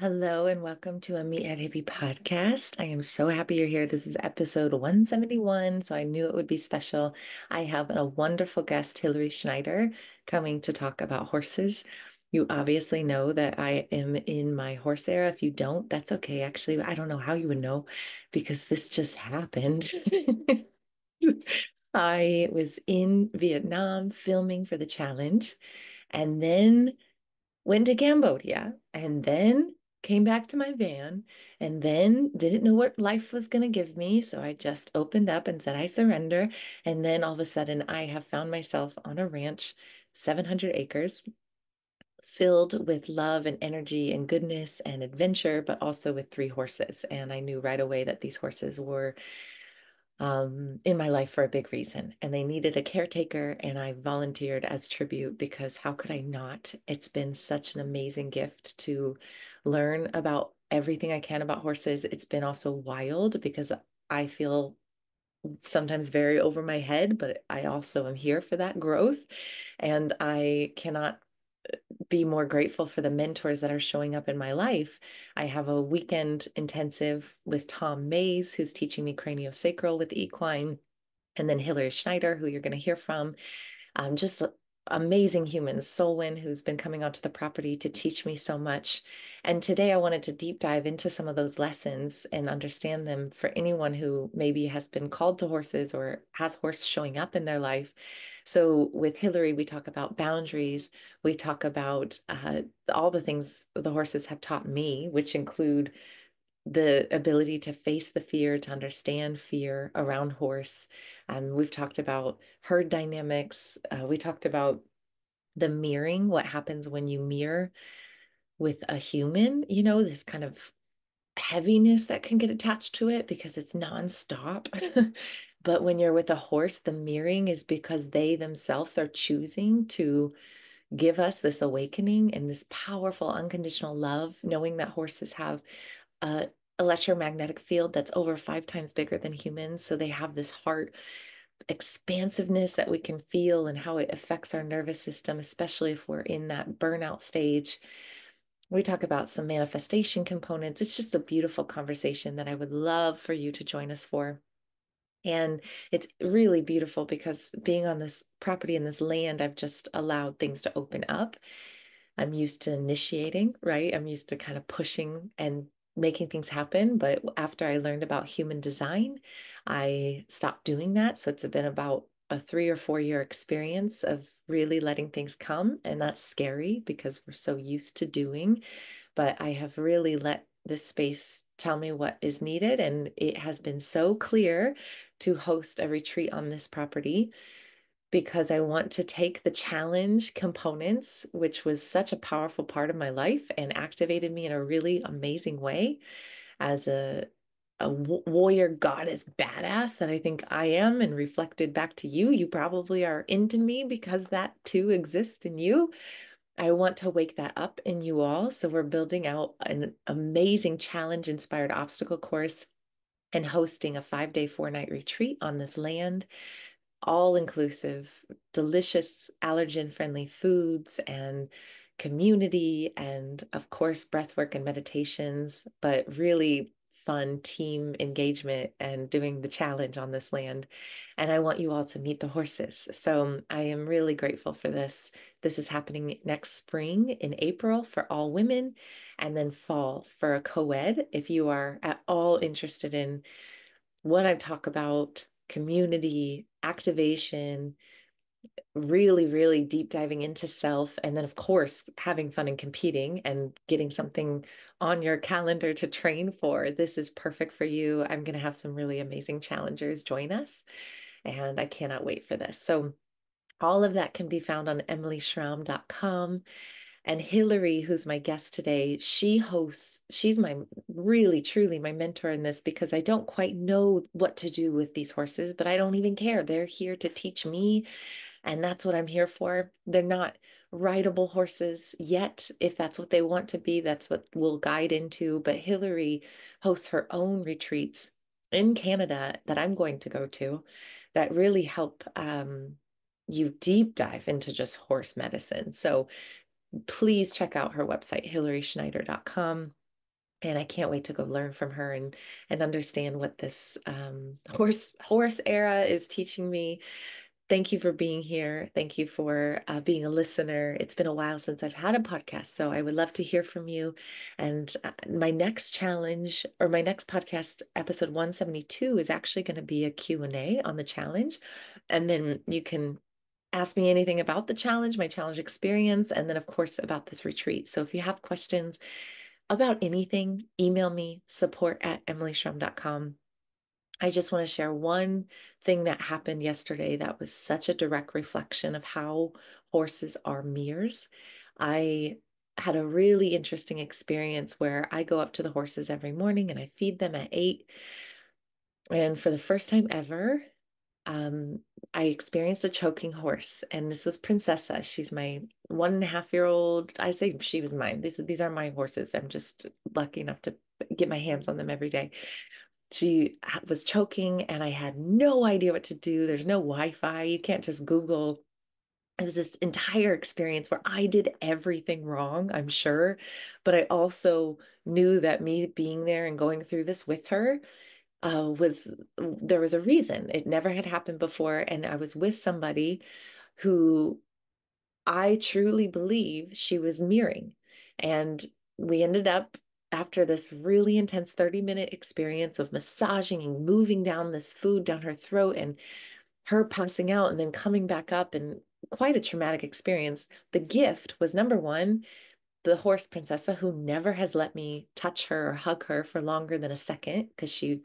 Hello and welcome to a Meet at Hippie podcast. I am so happy you're here. This is episode 171, so I knew it would be special. I have a wonderful guest, Hillary Schneider, coming to talk about horses. You obviously know that I am in my horse era. If you don't, that's okay. Actually, I don't know how you would know because this just happened. I was in Vietnam filming for the challenge, and then went to Cambodia and then came back to my van and then didn't know what life was going to give me. So I just opened up and said, I surrender. And then all of a sudden, I have found myself on a ranch, 700 acres, filled with love and energy and goodness and adventure, but also with three horses. And I knew right away that these horses were in my life for a big reason. And they needed a caretaker, and I volunteered as tribute because how could I not? It's been such an amazing gift to learn about everything I can about horses. It's been also wild because I feel sometimes very over my head, but I also am here for that growth. And I cannot be more grateful for the mentors that are showing up in my life. I have a weekend intensive with Tom Mays, who's teaching me craniosacral with equine, and then Hillary Schneider, who you're going to hear from. Just amazing humans. Solwyn, who's been coming onto the property to teach me so much. And today I wanted to deep dive into some of those lessons and understand them for anyone who maybe has been called to horses or has horse showing up in their life. So with Hillary, we talk about boundaries. We talk about all the things the horses have taught me, which include the ability to face the fear, to understand fear around horse. We've talked about herd dynamics. We talked about the mirroring, what happens when you mirror with a human, this kind of heaviness that can get attached to it because it's nonstop. But when you're with a horse, the mirroring is because they themselves are choosing to give us this awakening and this powerful unconditional love, knowing that horses have a electromagnetic field that's over 5 times bigger than humans. So they have this heart expansiveness that we can feel and how it affects our nervous system, especially if we're in that burnout stage. We talk about some manifestation components. It's just a beautiful conversation that I would love for you to join us for. And it's really beautiful because being on this property in this land, I've just allowed things to open up. I'm used to initiating, right? I'm used to kind of pushing and making things happen. But after I learned about human design, I stopped doing that. So it's been about a 3 or 4 year experience of really letting things come. And that's scary because we're so used to doing. But I have really let this space tell me what is needed. And it has been so clear to host a retreat on this property because I want to take the challenge components, which was such a powerful part of my life and activated me in a really amazing way as a warrior goddess badass that I think I am and reflected back to you. You probably are into me because that too exists in you. I want to wake that up in you all. So we're building out an amazing challenge inspired obstacle course and hosting a 5 day, 4 night retreat on this land, all inclusive, delicious, allergen friendly foods and community, and of course, breath work and meditations, but really fun team engagement and doing the challenge on this land. And I want you all to meet the horses. So I am really grateful for this. This is happening next spring in April for all women, and then fall for a co-ed. If you are at all interested in what I talk about, community, activation, really, really deep diving into self, and then, of course, having fun and competing and getting something on your calendar to train for. This is perfect for you. I'm going to have some really amazing challengers join us, and I cannot wait for this. So, all of that can be found on emilyschromm.com. And Hillary, who's my guest today, she's my really, truly my mentor in this because I don't quite know what to do with these horses, but I don't even care. They're here to teach me, and that's what I'm here for. They're not rideable horses yet. If that's what they want to be, that's what we'll guide into. But Hillary hosts her own retreats in Canada that I'm going to go to that really help you deep dive into just horse medicine. So please check out her website, hillaryschneider.com. And I can't wait to go learn from her and understand what this horse era is teaching me. Thank you for being here. Thank you for being a listener. It's been a while since I've had a podcast, so I would love to hear from you. And my next challenge or my next podcast, episode 172, is actually going to be a Q&A on the challenge. And then you can ask me anything about the challenge, my challenge experience, and then, of course, about this retreat. So if you have questions about anything, email me, support@emilyschromm.com. I just want to share one thing that happened yesterday that was such a direct reflection of how horses are mirrors. I had a really interesting experience where I go up to the horses every morning and I feed them at 8. And for the first time ever, um, I experienced a choking horse, and this was Princessa. She's my 1.5-year-old. I say she was mine. These are my horses. I'm just lucky enough to get my hands on them every day. She was choking, and I had no idea what to do. There's no Wi-Fi. You can't just Google. It was this entire experience where I did everything wrong, I'm sure, but I also knew that me being there and going through this with her was there was a reason. It never had happened before, and I was with somebody who I truly believe she was mirroring. And we ended up after this really intense 30-minute experience of massaging and moving down this food down her throat and her passing out and then coming back up, and quite a traumatic experience. The gift was number one, the horse Princessa, who never has let me touch her or hug her for longer than a second because she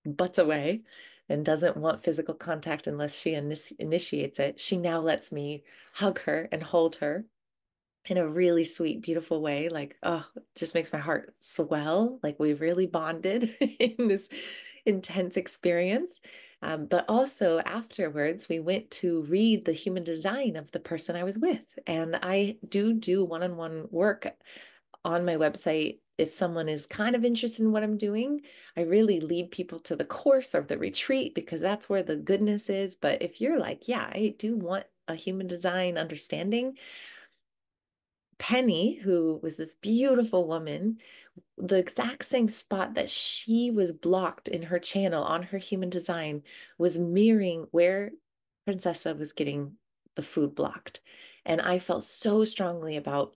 butts away and doesn't want physical contact unless she initiates it. She now lets me hug her and hold her in a really sweet, beautiful way. Like, oh, it just makes my heart swell. Like we really bonded in this intense experience. But also afterwards, we went to read the human design of the person I was with. And I do one-on-one work on my website. If someone is kind of interested in what I'm doing, I really lead people to the course or the retreat because that's where the goodness is. But if you're like, yeah, I do want a human design understanding, Penny, who was this beautiful woman, the exact same spot that she was blocked in her channel on her human design was mirroring where Princessa was getting the food blocked. And I felt so strongly about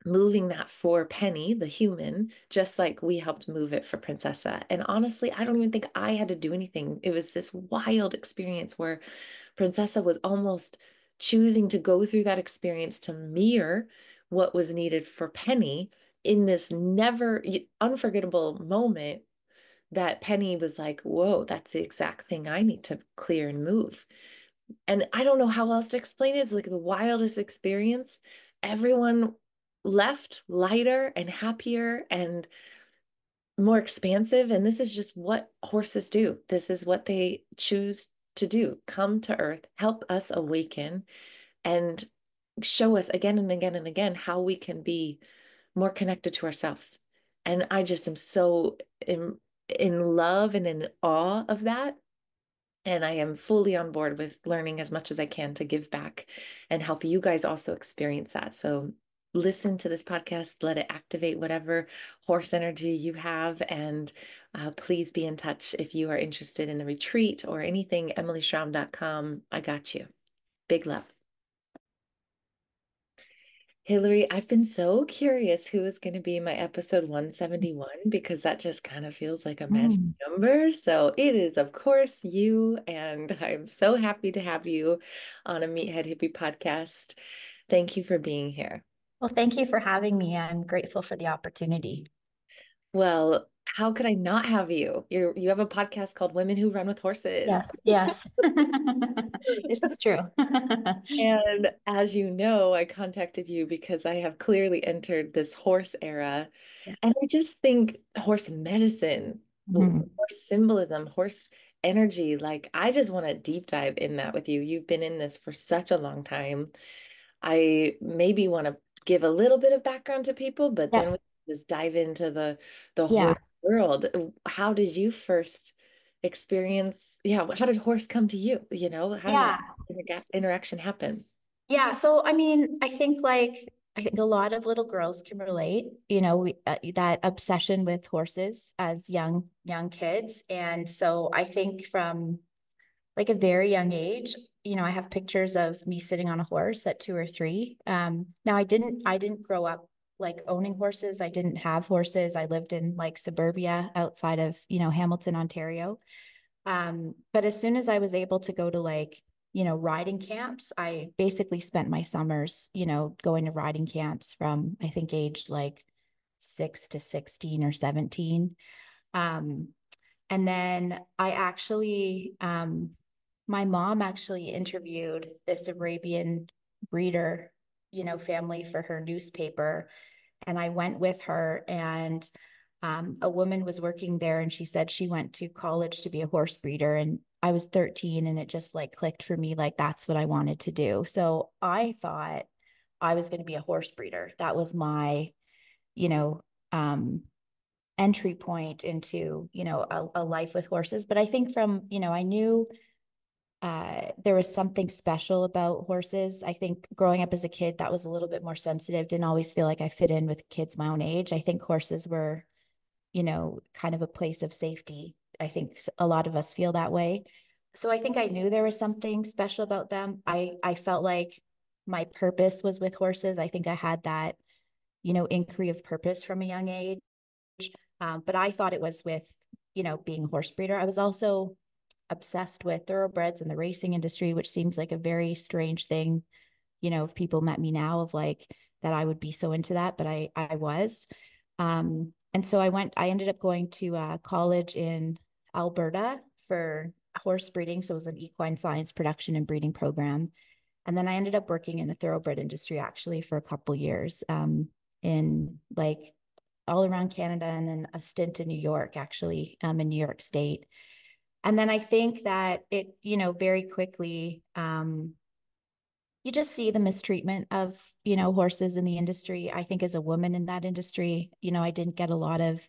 moving that for Penny, the human, just like we helped move it for Princessa. And honestly, I don't even think I had to do anything. It was this wild experience where Princessa was almost choosing to go through that experience to mirror what was needed for Penny in this never unforgettable moment that Penny was like, whoa, that's the exact thing I need to clear and move. And I don't know how else to explain it. It's like the wildest experience. Everyone left lighter and happier and more expansive. And this is just what horses do. This is what they choose to do. Come to earth, help us awaken, and show us again and again and again how we can be more connected to ourselves. And I just am so in love and in awe of that. And I am fully on board with learning as much as I can to give back and help you guys also experience that. So listen to this podcast, let it activate whatever horse energy you have. And please be in touch if you are interested in the retreat or anything, emilyschromm.com. I got you. Big love. Hillary, I've been so curious who is going to be my episode 171 because that just kind of feels like a magic Mm. number. So it is, of course, you, and I'm so happy to have you on a Meathead Hippie podcast. Thank you for being here. Well, thank you for having me. I'm grateful for the opportunity. Well, how could I not have you? You have a podcast called Women Who Run with Horses. Yes, yes. This is true. And as you know, I contacted you because I have clearly entered this horse era. And Yes. I just think horse medicine, Mhm. horse symbolism, horse energy, like I just want to deep dive in that with you. You've been in this for such a long time. I maybe want to give a little bit of background to people, but then Yeah, we just dive into the yeah, whole world. How did you first experience, yeah, how did horse come to you? How did that yeah. interaction happen? Yeah. So, I mean, I think like I think a lot of little girls can relate, that obsession with horses as young kids. And so I think from like a very young age, I have pictures of me sitting on a horse at 2 or 3. Now I didn't grow up like owning horses. I didn't have horses. I lived in like suburbia outside of, Hamilton, Ontario. But as soon as I was able to go to like, riding camps, I basically spent my summers, going to riding camps from I think aged like 6 to 16 or 17. Um, and then my mom actually interviewed this Arabian breeder, family for her newspaper. And I went with her, and a woman was working there, and she said she went to college to be a horse breeder. And I was 13, and it just like clicked for me, like that's what I wanted to do. So I thought I was going to be a horse breeder. That was my, you know, um, entry point into, a life with horses. But I think from, I knew there was something special about horses. I think growing up as a kid, that was a little bit more sensitive. Didn't always feel like I fit in with kids my own age. I think horses were, kind of a place of safety. I think a lot of us feel that way. So I think I knew there was something special about them. I felt like my purpose was with horses. I think I had that, inquiry of purpose from a young age. But I thought it was with, being a horse breeder. I was also obsessed with thoroughbreds and the racing industry, which seems like a very strange thing, if people met me now of like that I would be so into that, but I was. And so I ended up going to college in Alberta for horse breeding. So it was an equine science production and breeding program. And then I ended up working in the thoroughbred industry actually for a couple years, in like all around Canada, and then a stint in New York, actually, in New York State. And then I think that it, very quickly, you just see the mistreatment of, horses in the industry. I think as a woman in that industry, I didn't get a lot of,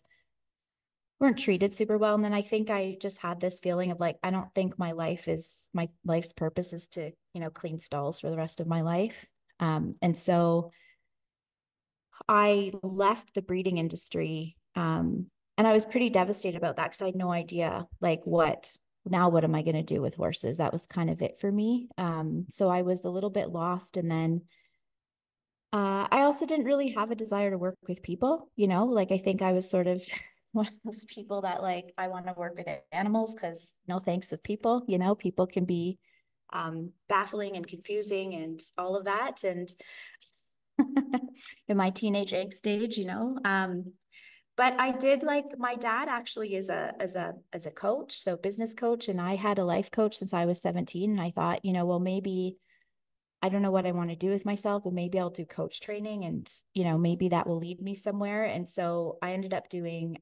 weren't treated super well. And then I think I just had this feeling of like, I don't think my life's purpose is to, clean stalls for the rest of my life. And so I left the breeding industry. And I was pretty devastated about that because I had no idea like what am I going to do with horses? That was kind of it for me. So I was a little bit lost. And then I also didn't really have a desire to work with people, like I think I was sort of one of those people that like, I want to work with animals because no thanks with people, people can be baffling and confusing and all of that. And in my teenage angst stage, but I did like my dad actually is a coach, so business coach, and I had a life coach since I was 17. And I thought, well, maybe I don't know what I want to do with myself, but maybe I'll do coach training and, maybe that will lead me somewhere. And so I ended up doing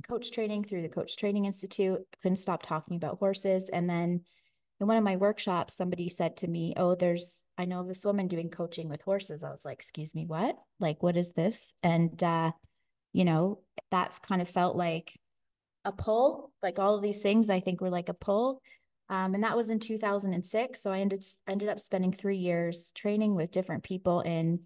coach training through the Coach Training Institute. Couldn't stop talking about horses. And then in one of my workshops, somebody said to me, oh, I know this woman doing coaching with horses. I was like, excuse me, what? Like, what is this? And, you know, that kind of felt like a pull, like all of these things I think were like a pull. And that was in 2006. So I ended up spending 3 years training with different people in,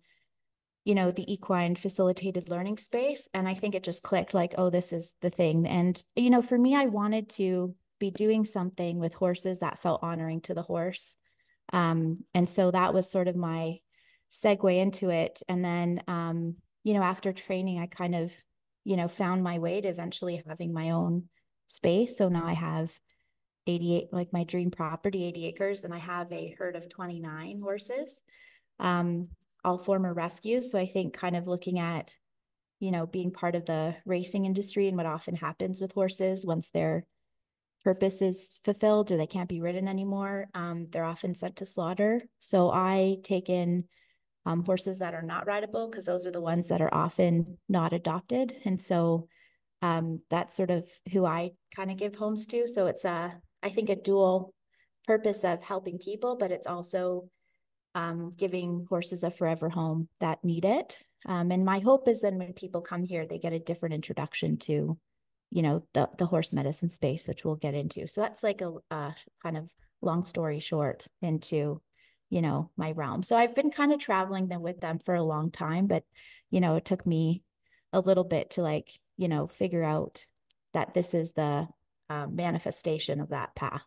the equine facilitated learning space. And I think it just clicked like, oh, this is the thing. And, for me, I wanted to be doing something with horses that felt honoring to the horse. And so that was sort of my segue into it. And then, after training, I kind of, found my way to eventually having my own space. So now I have 88, like my dream property, 80 acres, and I have a herd of 29 horses, um, all former rescues. So I think kind of looking at, being part of the racing industry and what often happens with horses once their purpose is fulfilled or they can't be ridden anymore, they're often sent to slaughter. So I take in horses that are not rideable because those are the ones that are often not adopted. And so that's sort of who I kind of give homes to. So it's I think a dual purpose of helping people, but it's also giving horses a forever home that need it. And my hope is then when people come here, they get a different introduction to, the horse medicine space, which we'll get into. So that's like a kind of long story short into, my realm. So I've been kind of traveling them with them for a long time, but, it took me a little bit to like, figure out that this is the manifestation of that path.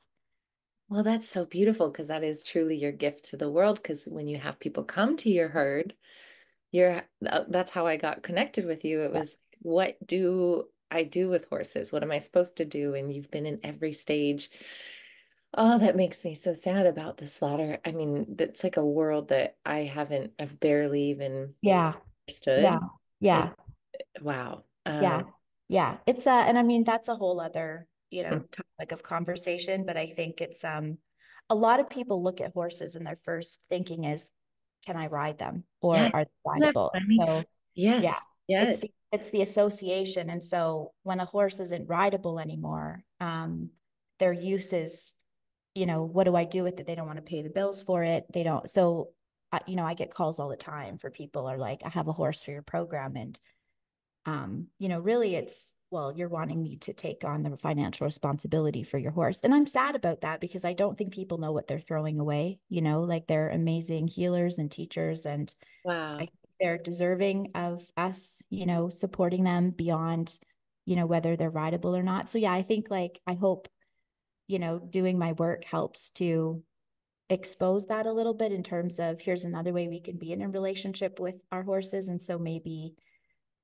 Well, that's so beautiful because that is truly your gift to the world. Because when you have people come to your herd, that's how I got connected with you. It Yeah. was, what do I do with horses? What am I supposed to do? And you've been in every stage. Oh, that makes me so sad about the slaughter. I mean, that's like a world that I've barely even Yeah. Yeah. understood. It, Yeah. wow. Yeah. Yeah. It's and I mean that's a whole other, Mm, topic of conversation, but I think it's a lot of people look at horses and their first thinking is, can I ride them yeah. or are they Isn't that rideable? And funny? so yeah, Yes. it's Yes. the association. And so when a horse isn't rideable anymore, their use is, what do I do with it? They don't want to pay the bills for it. They don't. So, I get calls all the time for people are like, I have a horse for your program. And really it's, well, you're wanting me to take on the financial responsibility for your horse. And I'm sad about that because I don't think people know what they're throwing away, like they're amazing healers and teachers. And I Wow. think they're deserving of us, supporting them beyond, whether they're rideable or not. So yeah, I think like, I hope, doing my work helps to expose that a little bit in terms of here's another way we can be in a relationship with our horses. And so maybe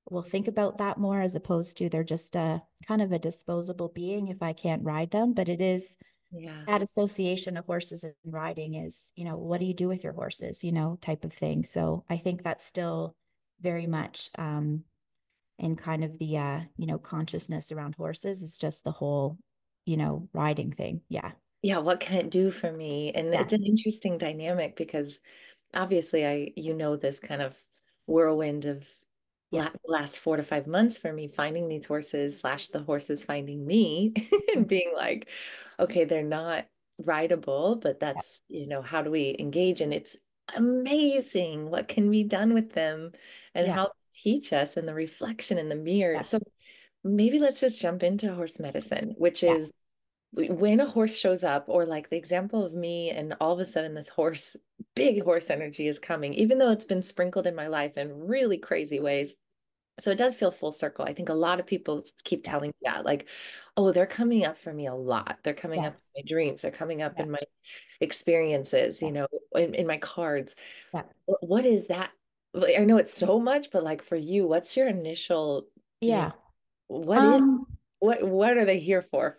we'll think about that more as opposed to they're just a kind of a disposable being if I can't ride them. But it is Yeah. that association of horses and riding is, what do you do with your horses, type of thing. So I think that's still very much in kind of the consciousness around horses. It's just the whole, riding thing. Yeah. Yeah. What can it do for me? And it's an Yes. interesting dynamic because obviously this kind of whirlwind of Yeah. last 4 to 5 months for me finding these horses slash the horses finding me and being like, okay, they're not rideable, but Yeah. that's, how do we engage? And it's amazing what can be done with them and Yeah. how they teach us and the reflection in the mirror. So Yes. maybe let's just jump into horse medicine, which Yeah. is when a horse shows up, or like the example of me, and all of a sudden this big horse energy is coming, even though it's been sprinkled in my life in really crazy ways. So it does feel full circle. I think a lot of people keep Yeah. telling me that, like, oh, they're coming up for me a lot. They're coming up Yes. in my dreams. They're coming up Yeah. in my experiences, Yes. in my cards. Yeah. What is that? Like, I know it's so much, but like for you, what's your initial, Yeah. what is Um, what are they here for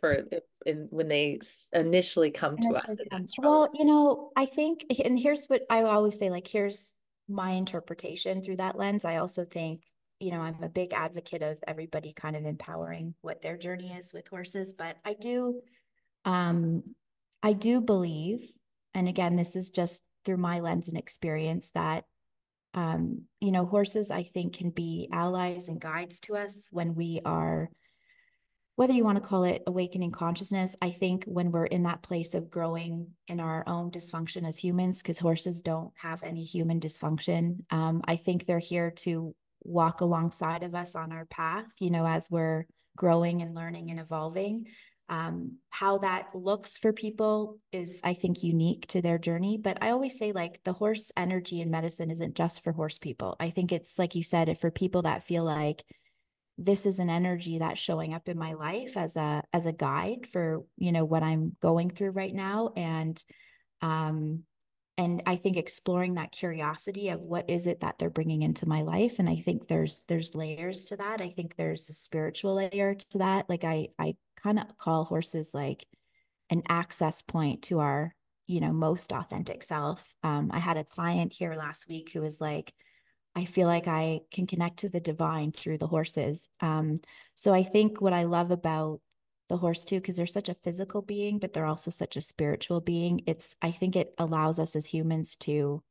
when they initially come And to it's us like, in that strong? well, I think, and here's what I always say, like, here's my interpretation through that lens. I also think, I'm a big advocate of everybody kind of empowering what their journey is with horses, but um, I do believe, and again, this is just through my lens and experience that, horses, I think, can be allies and guides to us when we are, whether you want to call it awakening consciousness. I think when we're in that place of growing in our own dysfunction as humans, because horses don't have any human dysfunction, I think they're here to walk alongside of us on our path, as we're growing and learning and evolving. How that looks for people is, I think, unique to their journey. But I always say, like, the horse energy in medicine isn't just for horse people. I think it's, like you said, for people that feel like this is an energy that's showing up in my life as a guide for what I'm going through right now. Um and I think exploring that curiosity of what is it that they're bringing into my life. And I think there's layers to that. I think there's a spiritual layer to that. Like I kind of call horses like an access point to our most authentic self. I had a client here last week who was like, I feel like I can connect to the divine through the horses. So I think what I love about the horse too, because they're such a physical being, but they're also such a spiritual being. I think it allows us as humans to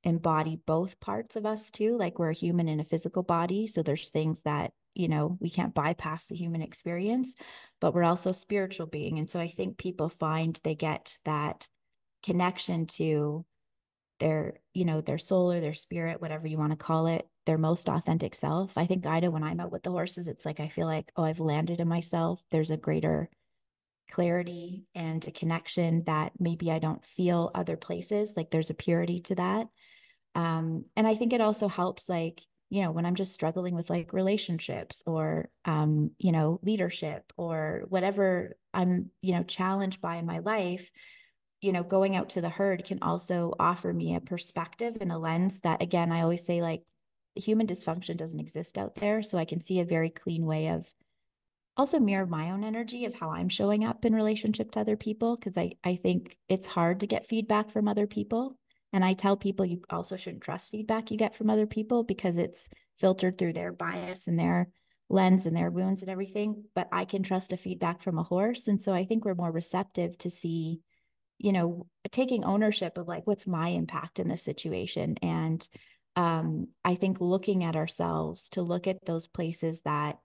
embody both parts of us too. Like we're a human in a physical body. So there's things that, we can't bypass the human experience, but we're also a spiritual being. And so I think people find they get that connection to their soul or their spirit, whatever you want to call it, their most authentic self. I think, Ida, when I'm out with the horses, it's like I feel like, oh, I've landed in myself. There's a greater clarity and a connection that maybe I don't feel other places. Like there's a purity to that. And I think it also helps, like, when I'm just struggling with like relationships or, leadership or whatever I'm, challenged by in my life, going out to the herd can also offer me a perspective and a lens that, again, I always say, like, human dysfunction doesn't exist out there. So I can see a very clean way of also mirror my own energy of how I'm showing up in relationship to other people. Cause I think it's hard to get feedback from other people. And I tell people you also shouldn't trust feedback you get from other people because it's filtered through their bias and their lens and their wounds and everything. But I can trust a feedback from a horse. And so I think we're more receptive to see, taking ownership of like, what's my impact in this situation? And I think looking at ourselves to look at those places that,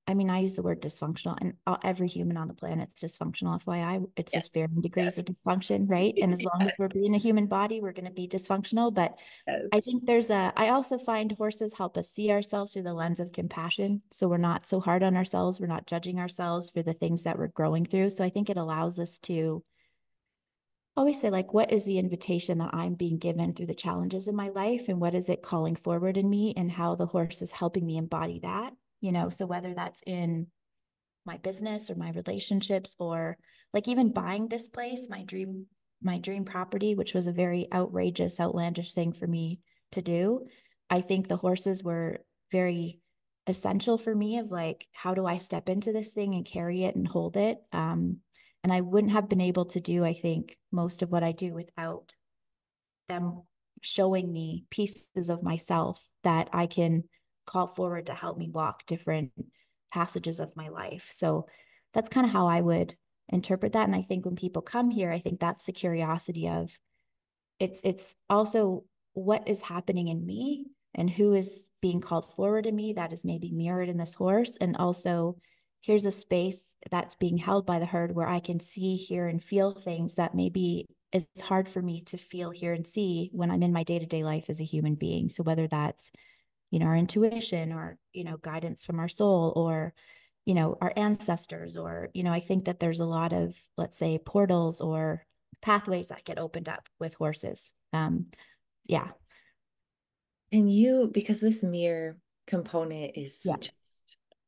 I mean, I use the word dysfunctional, and every human on the planet is dysfunctional. FYI, it's Yes, just varying degrees yes, of dysfunction, right? And as long as we're being a human body, we're going to be dysfunctional. But I yes. think I also find horses help us see ourselves through the lens of compassion. So we're not so hard on ourselves. We're not judging ourselves for the things that we're growing through. So I think it allows us to always say, like, what is the invitation that I'm being given through the challenges in my life? And what is it calling forward in me? And how the horse is helping me embody that, so whether that's in my business or my relationships or like even buying this place, my dream property, which was a very outrageous, outlandish thing for me to do. I think the horses were very essential for me of like, how do I step into this thing and carry it and hold it? And I wouldn't have been able to do, I think, most of what I do without them showing me pieces of myself that I can call forward to help me walk different passages of my life. So that's kind of how I would interpret that. And I think when people come here, I think that's the curiosity of it's also what is happening in me and who is being called forward in me that is maybe mirrored in this horse. And also here's a space that's being held by the herd where I can see, hear, and feel things that maybe it's hard for me to feel, hear, and see when I'm in my day-to-day life as a human being. So whether that's, our intuition or, guidance from our soul or, our ancestors, or, I think that there's a lot of, let's say, portals or pathways that get opened up with horses. Yeah. And you, because this mirror component is Yeah. just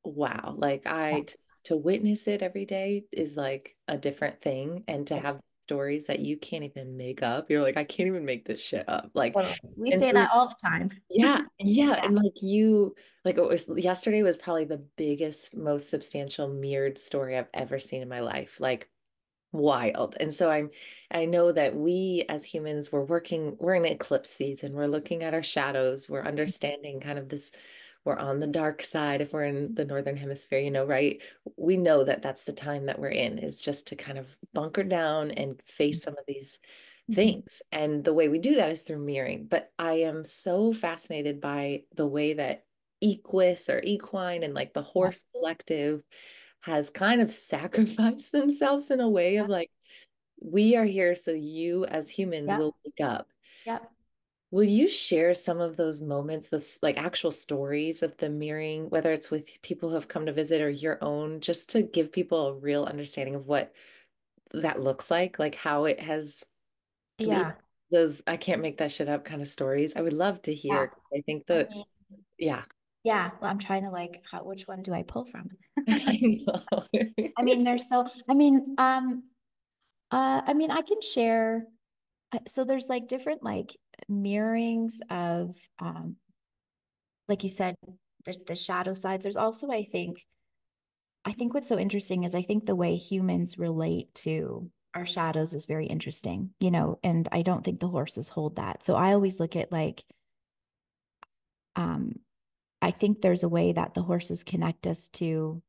wow. Like Yeah. to witness it every day is like a different thing. And to have Yes. stories that you can't even make up, you're like, I can't even make this shit up. Like, Totally. We and say so that all the time. yeah, yeah. Yeah. And like you, like it was yesterday was probably the biggest, most substantial mirrored story I've ever seen in my life. Like wild. And so I know that we as humans, we're in eclipse season. We're looking at our shadows. We're understanding kind of this, we're on the dark side if we're in the northern hemisphere, right? We know that that's the time that we're in, is just to kind of bunker down and face some of these Mhm. things. And the way we do that is through mirroring. But I am so fascinated by the way that equus or equine and like the Yeah. horse collective has kind of sacrificed themselves in a way of Yeah. like, we are here so you as humans Yeah. will wake up. Yeah. Will you share some of those moments, those like actual stories of the mirroring, whether it's with people who have come to visit or your own, just to give people a real understanding of what that looks like how it has the Yeah. those I can't make that shit up kind of stories. I would love to Yeah. hear. I think I that, mean, yeah, yeah. Well, I'm trying to like, which one do I pull from? I know. I mean, there's so, I mean, I can share. So there's like different like mirrorings of, like you said, the shadow sides. There's also, I think what's so interesting is I think the way humans relate to our shadows is very interesting, and I don't think the horses hold that. So I always look at like, um, I think there's a way that the horses connect us to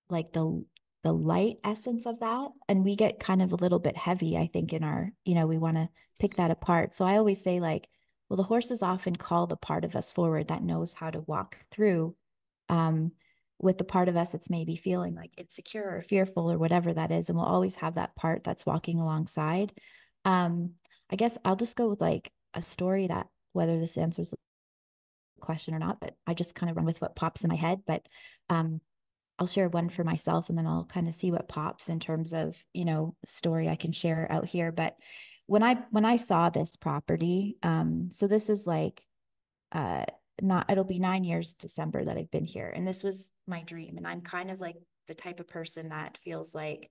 like the light essence of that, and we get kind of a little bit heavy, I think, in our, we want to pick that apart. So I always say, like, well, the horses often call the part of us forward that knows how to walk through, um with the part of us that's maybe feeling like insecure or fearful or whatever that is, and we'll always have that part that's walking alongside. I guess I'll just go with like a story that, whether this answers the question or not, but I just kind of run with what pops in my head. But I'll share one for myself and then I'll kind of see what pops in terms of, story I can share out here. But when I saw this property, so this is like uh not it'll be 9 years December that I've been here. And this was my dream. And I'm kind of like the type of person that feels like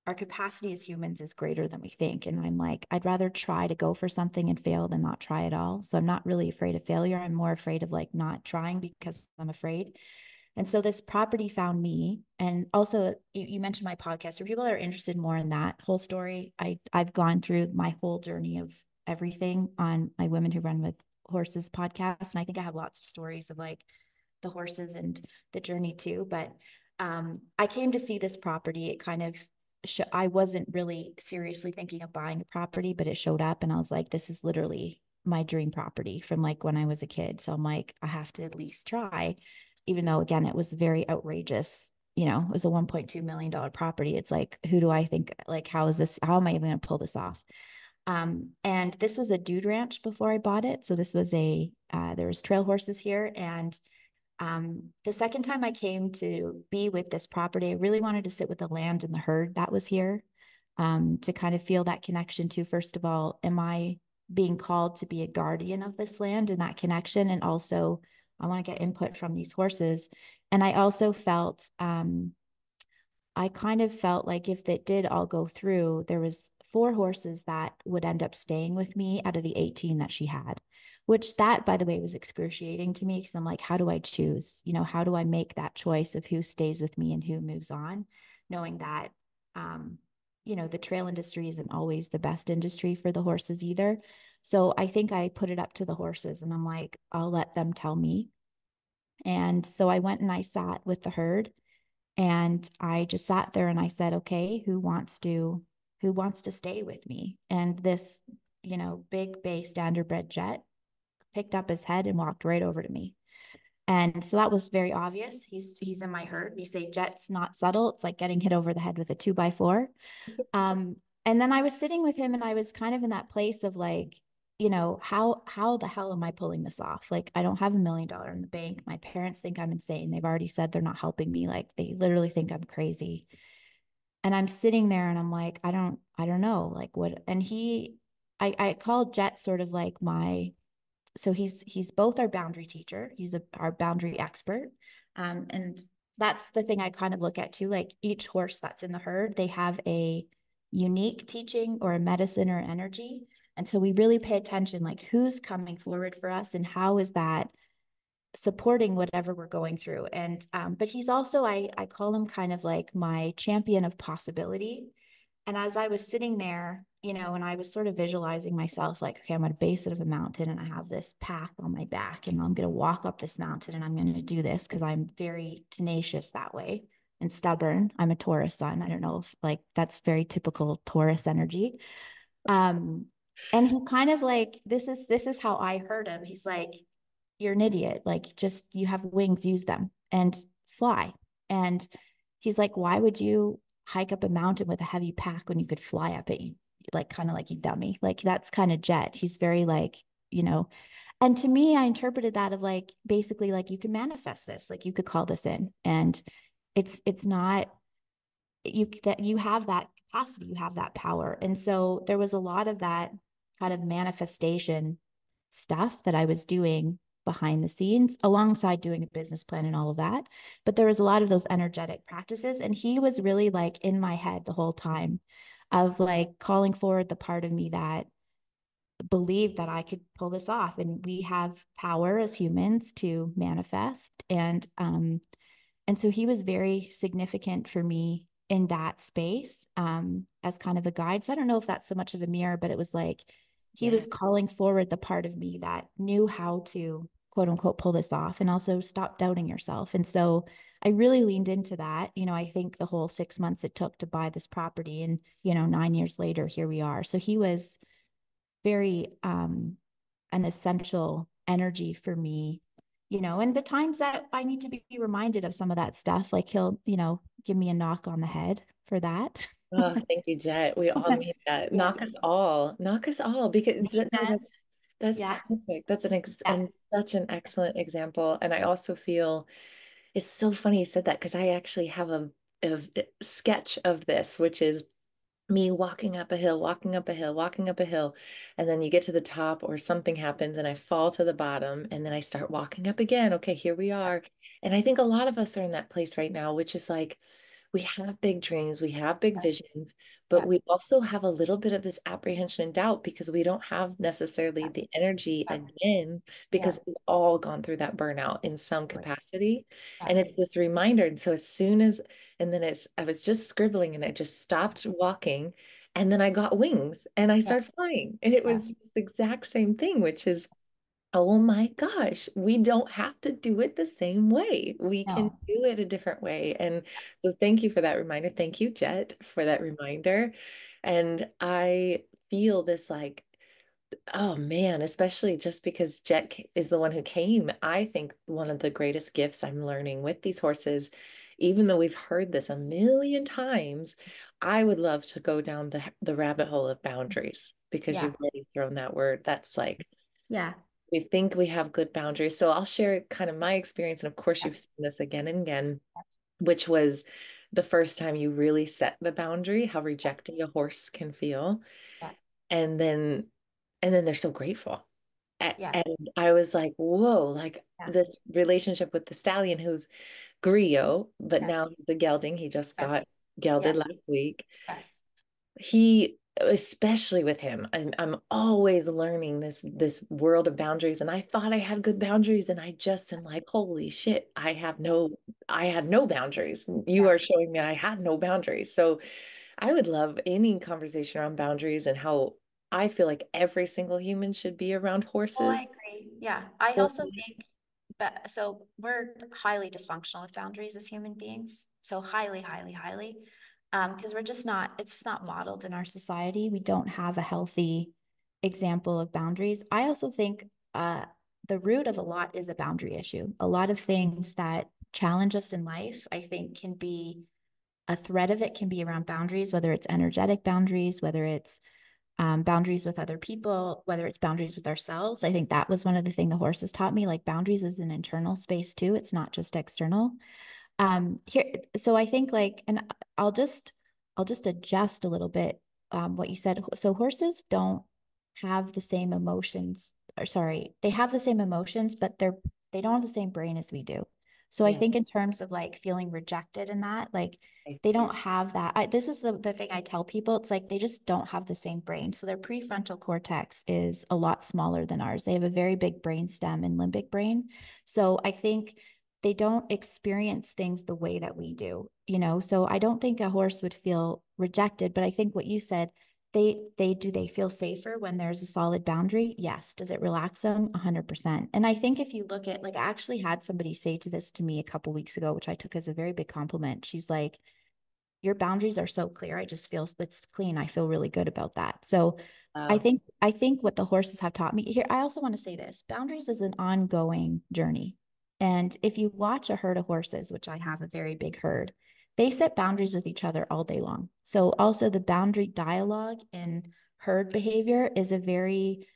our capacity as humans is greater than we think. And I'm like, I'd rather try to go for something and fail than not try at all. So I'm not really afraid of failure. I'm more afraid of like not trying because I'm afraid. And so this property found me. And also, you mentioned my podcast. For people that are interested more in that whole story, I've gone through my whole journey of everything on my Women Who Run with Horses podcast. And I think I have lots of stories of like the horses and the journey too. But I came to see this property. It kind of, I wasn't really seriously thinking of buying a property, but it showed up and I was like, this is literally my dream property from like when I was a kid. So I'm like, I have to at least try, even though again, it was very outrageous. It was a $1.2 million property. It's like, who do I think, like, how am I even going to pull this off? And this was a dude ranch before I bought it. So this was there was trail horses here. And the second time I came to be with this property, I really wanted to sit with the land and the herd that was here, to kind of feel that connection to, first of all, am I being called to be a guardian of this land and that connection? And also, I want to get input from these horses. And I kind of felt like if it did all go through, there was 4 horses that would end up staying with me out of the 18 that she had, which that, by the way, was excruciating to me because I'm like, how do I choose? How do I make that choice of who stays with me and who moves on, knowing that, um, the trail industry isn't always the best industry for the horses either. So I think I put it up to the horses and I'm like, I'll let them tell me. And so I went and I sat with the herd and I just sat there and I said, okay, who wants to stay with me? And this, big bay standardbred jet picked up his head and walked right over to me. And so that was very obvious. He's in my herd. We say jet's not subtle. It's like getting hit over the head with a 2x4. Um, and then I was sitting with him and I was kind of in that place of like, how the hell am I pulling this off? Like, I don't have $1 million in the bank. My parents think I'm insane. They've already said they're not helping me. Like, they literally think I'm crazy. And I'm sitting there and I'm like, I don't know, like what. And I called Jet sort of like so he's both our boundary teacher. He's our boundary expert. And that's the thing I kind of look at too. Like each horse that's in the herd, they have a unique teaching or a medicine or energy. And so we really pay attention, like who's coming forward for us and how is that supporting whatever we're going through. And but he's also, I call him kind of like my champion of possibility. And as I was sitting there, and I was sort of visualizing myself like, okay, I'm at a base of a mountain and I have this pack on my back and I'm going to walk up this mountain and I'm going to do this because I'm very tenacious that way and stubborn. I'm a Taurus sun. I don't know if like that's very typical Taurus energy. Um, and he kind of like, this is how I heard him. He's like, you're an idiot. Like, just you have wings, use them and fly. And he's like, why would you hike up a mountain with a heavy pack when you could fly up it? You like kind of like you dummy. Like that's kind of Jet. He's very like, you know, and to me, I interpreted that of like basically like you can manifest this, like you could call this in. And it's not that you have that capacity, you have that power. And so there was a lot of that kind of manifestation stuff that I was doing behind the scenes alongside doing a business plan and all of that. But there was a lot of those energetic practices. And he was really like in my head the whole time of like calling forward the part of me that believed that I could pull this off. And we have power as humans to manifest. And so he was very significant for me in that space, as kind of a guide. So I don't know if that's so much of a mirror, but it was like he Yeah. was calling forward the part of me that knew how to quote unquote pull this off and also stop doubting yourself. And so I really leaned into that. I think the whole 6 months it took to buy this property and, 9 years later, here we are. So he was very an essential energy for me, and the times that I need to be reminded of some of that stuff, like he'll, give me a knock on the head for that. Oh, thank you, Jet. We all need that. Knock us Yes. all. Knock us all because no, Amen. that's Yes. perfect. That's an ex and Yes. such an excellent example. And I also feel It's so funny you said that because I actually have a sketch of this, which is me walking up a hill, walking up a hill, walking up a hill, and then you get to the top or something happens and I fall to the bottom and then I start walking up again. Okay, here we are. And I think a lot of us are in that place right now, which is like we have big dreams, we have big Yes. visions, but Yeah. we also have a little bit of this apprehension and doubt because we don't have necessarily Yeah. the energy Yeah. again, Yeah. because we've all gone through that burnout in some Right. capacity. Yeah. And it's this reminder. And so as soon as, and then I was just scribbling and I just stopped walking. And then I got wings and I Yeah. started flying. And it Yeah. was just the exact same thing, which is, oh my gosh, we don't have to do it the same way. We can No. do it a different way. And so thank you for that reminder. Thank you, Jet, for that reminder. And I feel this like, oh man, especially just because is the one who came. I think one of the greatest gifts I'm learning with these horses, even though we've heard this a million times, I would love to go down the rabbit hole of boundaries because Yeah. you've already thrown that word. That's like Yeah. we think we have good boundaries. So I'll share kind of my experience. And of course, you've Yes. seen this again and again, Yes. which was the first time you really set the boundary, how Yes. rejected a horse can feel. Yeah. And then and then they're so grateful. Yeah. And I was like, whoa, like Yeah. this relationship with the stallion who's Grillo, but Yes. now the gelding, he just Yes. got gelded Yes. last week. Yes. He, especially with him, I'm always learning this world of boundaries. And I thought I had good boundaries, and I just am like, holy shit, I had no boundaries. You are Yes. showing me I had no boundaries. So I would love any conversation around boundaries and how I feel like every single human should be around Oh, horses. I agree. Yeah. I also think, but so we're highly dysfunctional with boundaries as human beings. So highly, highly, highly. Because we're just not, it's just not modeled in our society. We don't have a healthy example of boundaries. I also think the root of a lot is a boundary issue. A lot of things that challenge us in life, I think, can be a thread of it can be around boundaries, whether it's energetic boundaries, whether it's boundaries with other people, whether it's boundaries with ourselves. I think that was one of the things the horses taught me. Like boundaries is an internal space too. It's not just external. Here, so I think like, and I'll just adjust a little bit what you said. So horses don't have the same emotions, or sorry, they have the same emotions, but they don't have the same brain as we do. So I Yeah. think in terms of like feeling rejected in that, like they don't have that. This is the thing I tell people. It's like they just don't have the same brain. So their prefrontal cortex is a lot smaller than ours. They have a very big brain stem and limbic brain. So I think they don't experience things the way that we do, you know? So I don't think a horse would feel rejected, but I think what you said, they feel safer when there's a solid boundary? Yes. Does it relax them? 100%. And I think if you look at, like, I actually had somebody say to this to me a couple weeks ago, which I took as a very big compliment. She's like, your boundaries are so clear. I just feel it's clean. I feel really good about that. So Wow. I think what the horses have taught me here, I also want to say this, boundaries is an ongoing journey. And if you watch a herd of horses, which I have a very big herd, they set boundaries with each other all day long. So also the boundary dialogue in herd behavior is a very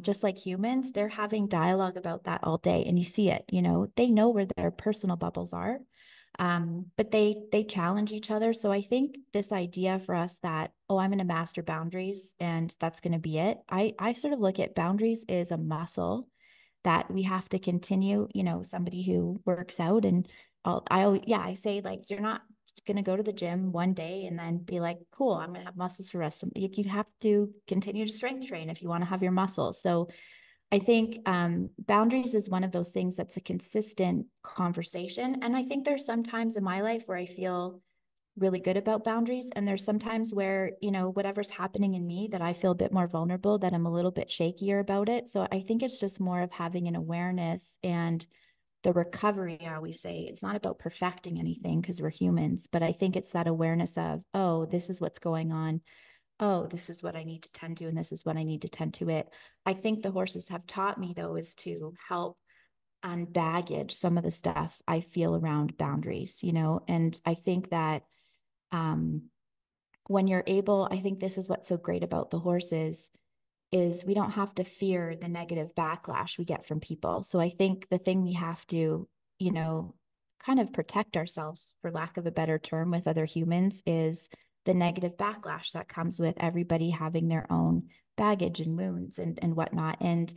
just like humans, they're having dialogue about that all day. And you see it, you know, they know where their personal bubbles are, but they challenge each other. So I think this idea for us that, oh, I'm going to master boundaries and that's going to be it. I sort of look at boundaries as a muscle that we have to continue. You know, somebody who works out and I say like you're not going to go to the gym one day and then be like, cool, I'm going to have muscles for the rest of you have to continue to strength train if you want to have your muscles. So I think boundaries is one of those things that's a consistent conversation. And I think there's some times in my life where I feel really good about boundaries. And there's sometimes where, you know, whatever's happening in me that I feel a bit more vulnerable, that I'm a little bit shakier about it. So I think it's just more of having an awareness and the recovery. I always say it's not about perfecting anything because we're humans, but I think it's that awareness of, oh, this is what's going on, oh, this is what I need to tend to, and this is what I need to tend to it. I think the horses have taught me, though, is to help unbaggage some of the stuff I feel around boundaries, you know, and I think that um, when you're able, I think this is what's so great about the horses is we don't have to fear the negative backlash we get from people. So I think the thing we have to, you know, kind of protect ourselves, for lack of a better term, with other humans is the negative backlash that comes with everybody having their own baggage and wounds and whatnot. And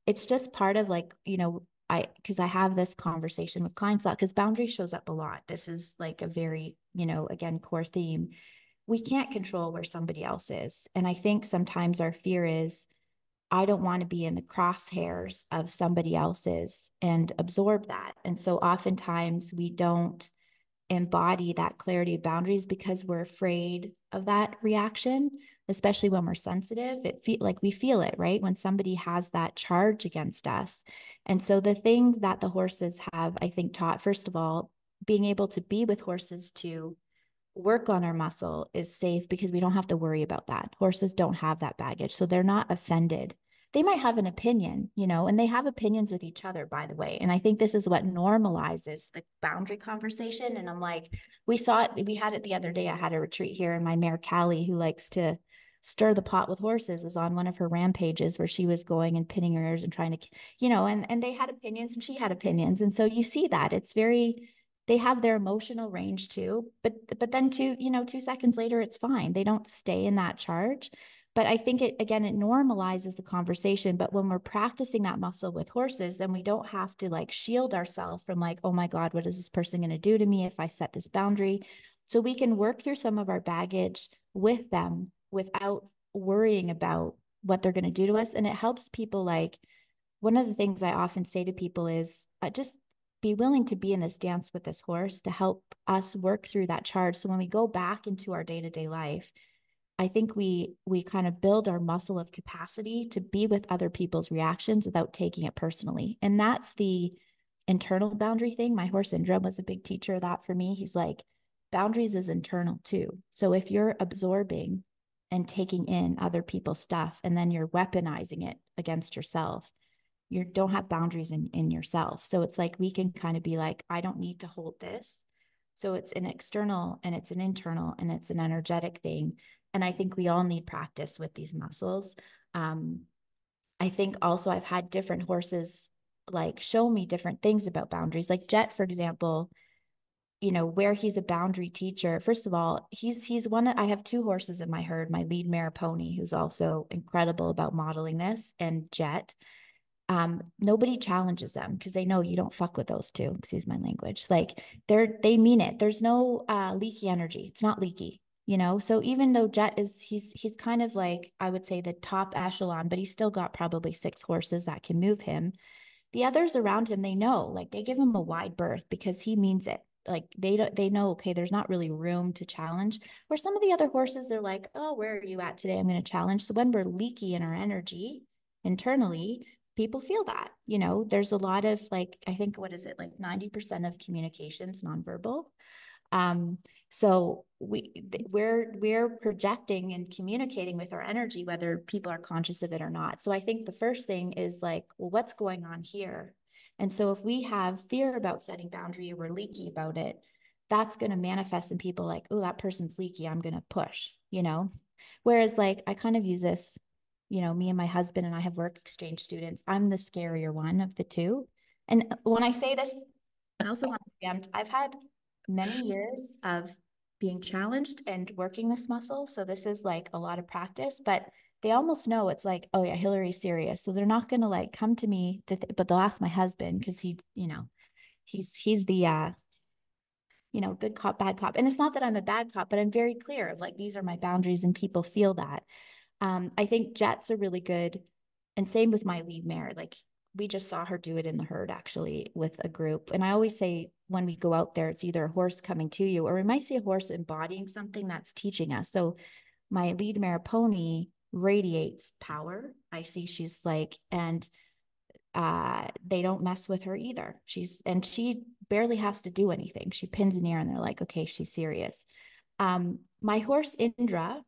it's just part of like, because I have this conversation with clients a lot, because boundary shows up a lot. This is like a very, again, core theme. We can't control where somebody else is. And I think sometimes our fear is, I don't want to be in the crosshairs of somebody else's and absorb that. And so oftentimes we don't embody that clarity of boundaries because we're afraid of that reaction, especially when we're sensitive. We feel it, right? When somebody has that charge against us. And so the thing that the horses have, I think, taught, first of all, being able to be with horses to work on our muscle is safe because we don't have to worry about that. Horses don't have that baggage. So they're not offended. They might have an opinion, and they have opinions with each other, by the way. And I think this is what normalizes the boundary conversation. And I'm like, we had it the other day. I had a retreat here, and my mare Callie, who likes to stir the pot with horses, was on one of her rampages where she was going and pinning her ears and trying to, and they had opinions and she had opinions. And so you see that it's very, they have their emotional range too, but then 2 seconds later it's fine. They don't stay in that charge. But I think it normalizes the conversation. But when we're practicing that muscle with horses, then we don't have to like shield ourselves from like, oh my God, what is this person going to do to me if I set this boundary? So we can work through some of our baggage with them without worrying about what they're going to do to us. And it helps people, like, one of the things I often say to people is just be willing to be in this dance with this horse to help us work through that charge. So when we go back into our day-to-day life, I think we kind of build our muscle of capacity to be with other people's reactions without taking it personally. And that's the internal boundary thing. My horse Indra was a big teacher of that for me. He's like, boundaries is internal too. So if you're absorbing and taking in other people's stuff and then you're weaponizing it against yourself, you don't have boundaries in yourself. So it's like we can kind of be like, I don't need to hold this. So it's an external and it's an internal and it's an energetic thing. And I think we all need practice with these muscles. Um, I think also I've had different horses like show me different things about boundaries. Like Jet, for example, where he's a boundary teacher. First of all, he's one. I have two horses in my herd, my lead mare Pony, who's also incredible about modeling this, and Jet. Nobody challenges them because they know you don't fuck with those two. Excuse my language. Like they mean it. There's no leaky energy. It's not leaky. So even though Jet is he's kind of like, I would say, the top echelon, but he's still got probably 6 horses that can move him. The others around him, they know, like they give him a wide berth because he means it. Like they know, okay, there's not really room to challenge. Where some of the other horses, they're like, oh, where are you at today? I'm going to challenge. So when we're leaky in our energy internally, people feel that. There's a lot of, like, I think, what is it, like 90% of communications nonverbal. Um, so we're projecting and communicating with our energy, whether people are conscious of it or not. So I think the first thing is like, well, what's going on here? And so if we have fear about setting boundary or we're leaky about it, that's going to manifest in people like, oh, that person's leaky, I'm going to push. Whereas like I kind of use this, me and my husband and I have work exchange students. I'm the scarier one of the two. And when I say this, I also want to preempt, I've had many years of being challenged and working this muscle. So this is like a lot of practice, but they almost know it's like, oh yeah, Hillary's serious. So they're not going to like come to me, but they'll ask my husband because he's the good cop, bad cop. And it's not that I'm a bad cop, but I'm very clear of like, these are my boundaries and people feel that. I think Jet's a really good, and same with my lead mare. Like we just saw her do it in the herd actually with a group. And I always say when we go out there, it's either a horse coming to you or we might see a horse embodying something that's teaching us. So my lead mare Pony radiates power. I see she's like, and they don't mess with her either. She barely has to do anything. She pins an ear and they're like, okay, she's serious. My horse Indra,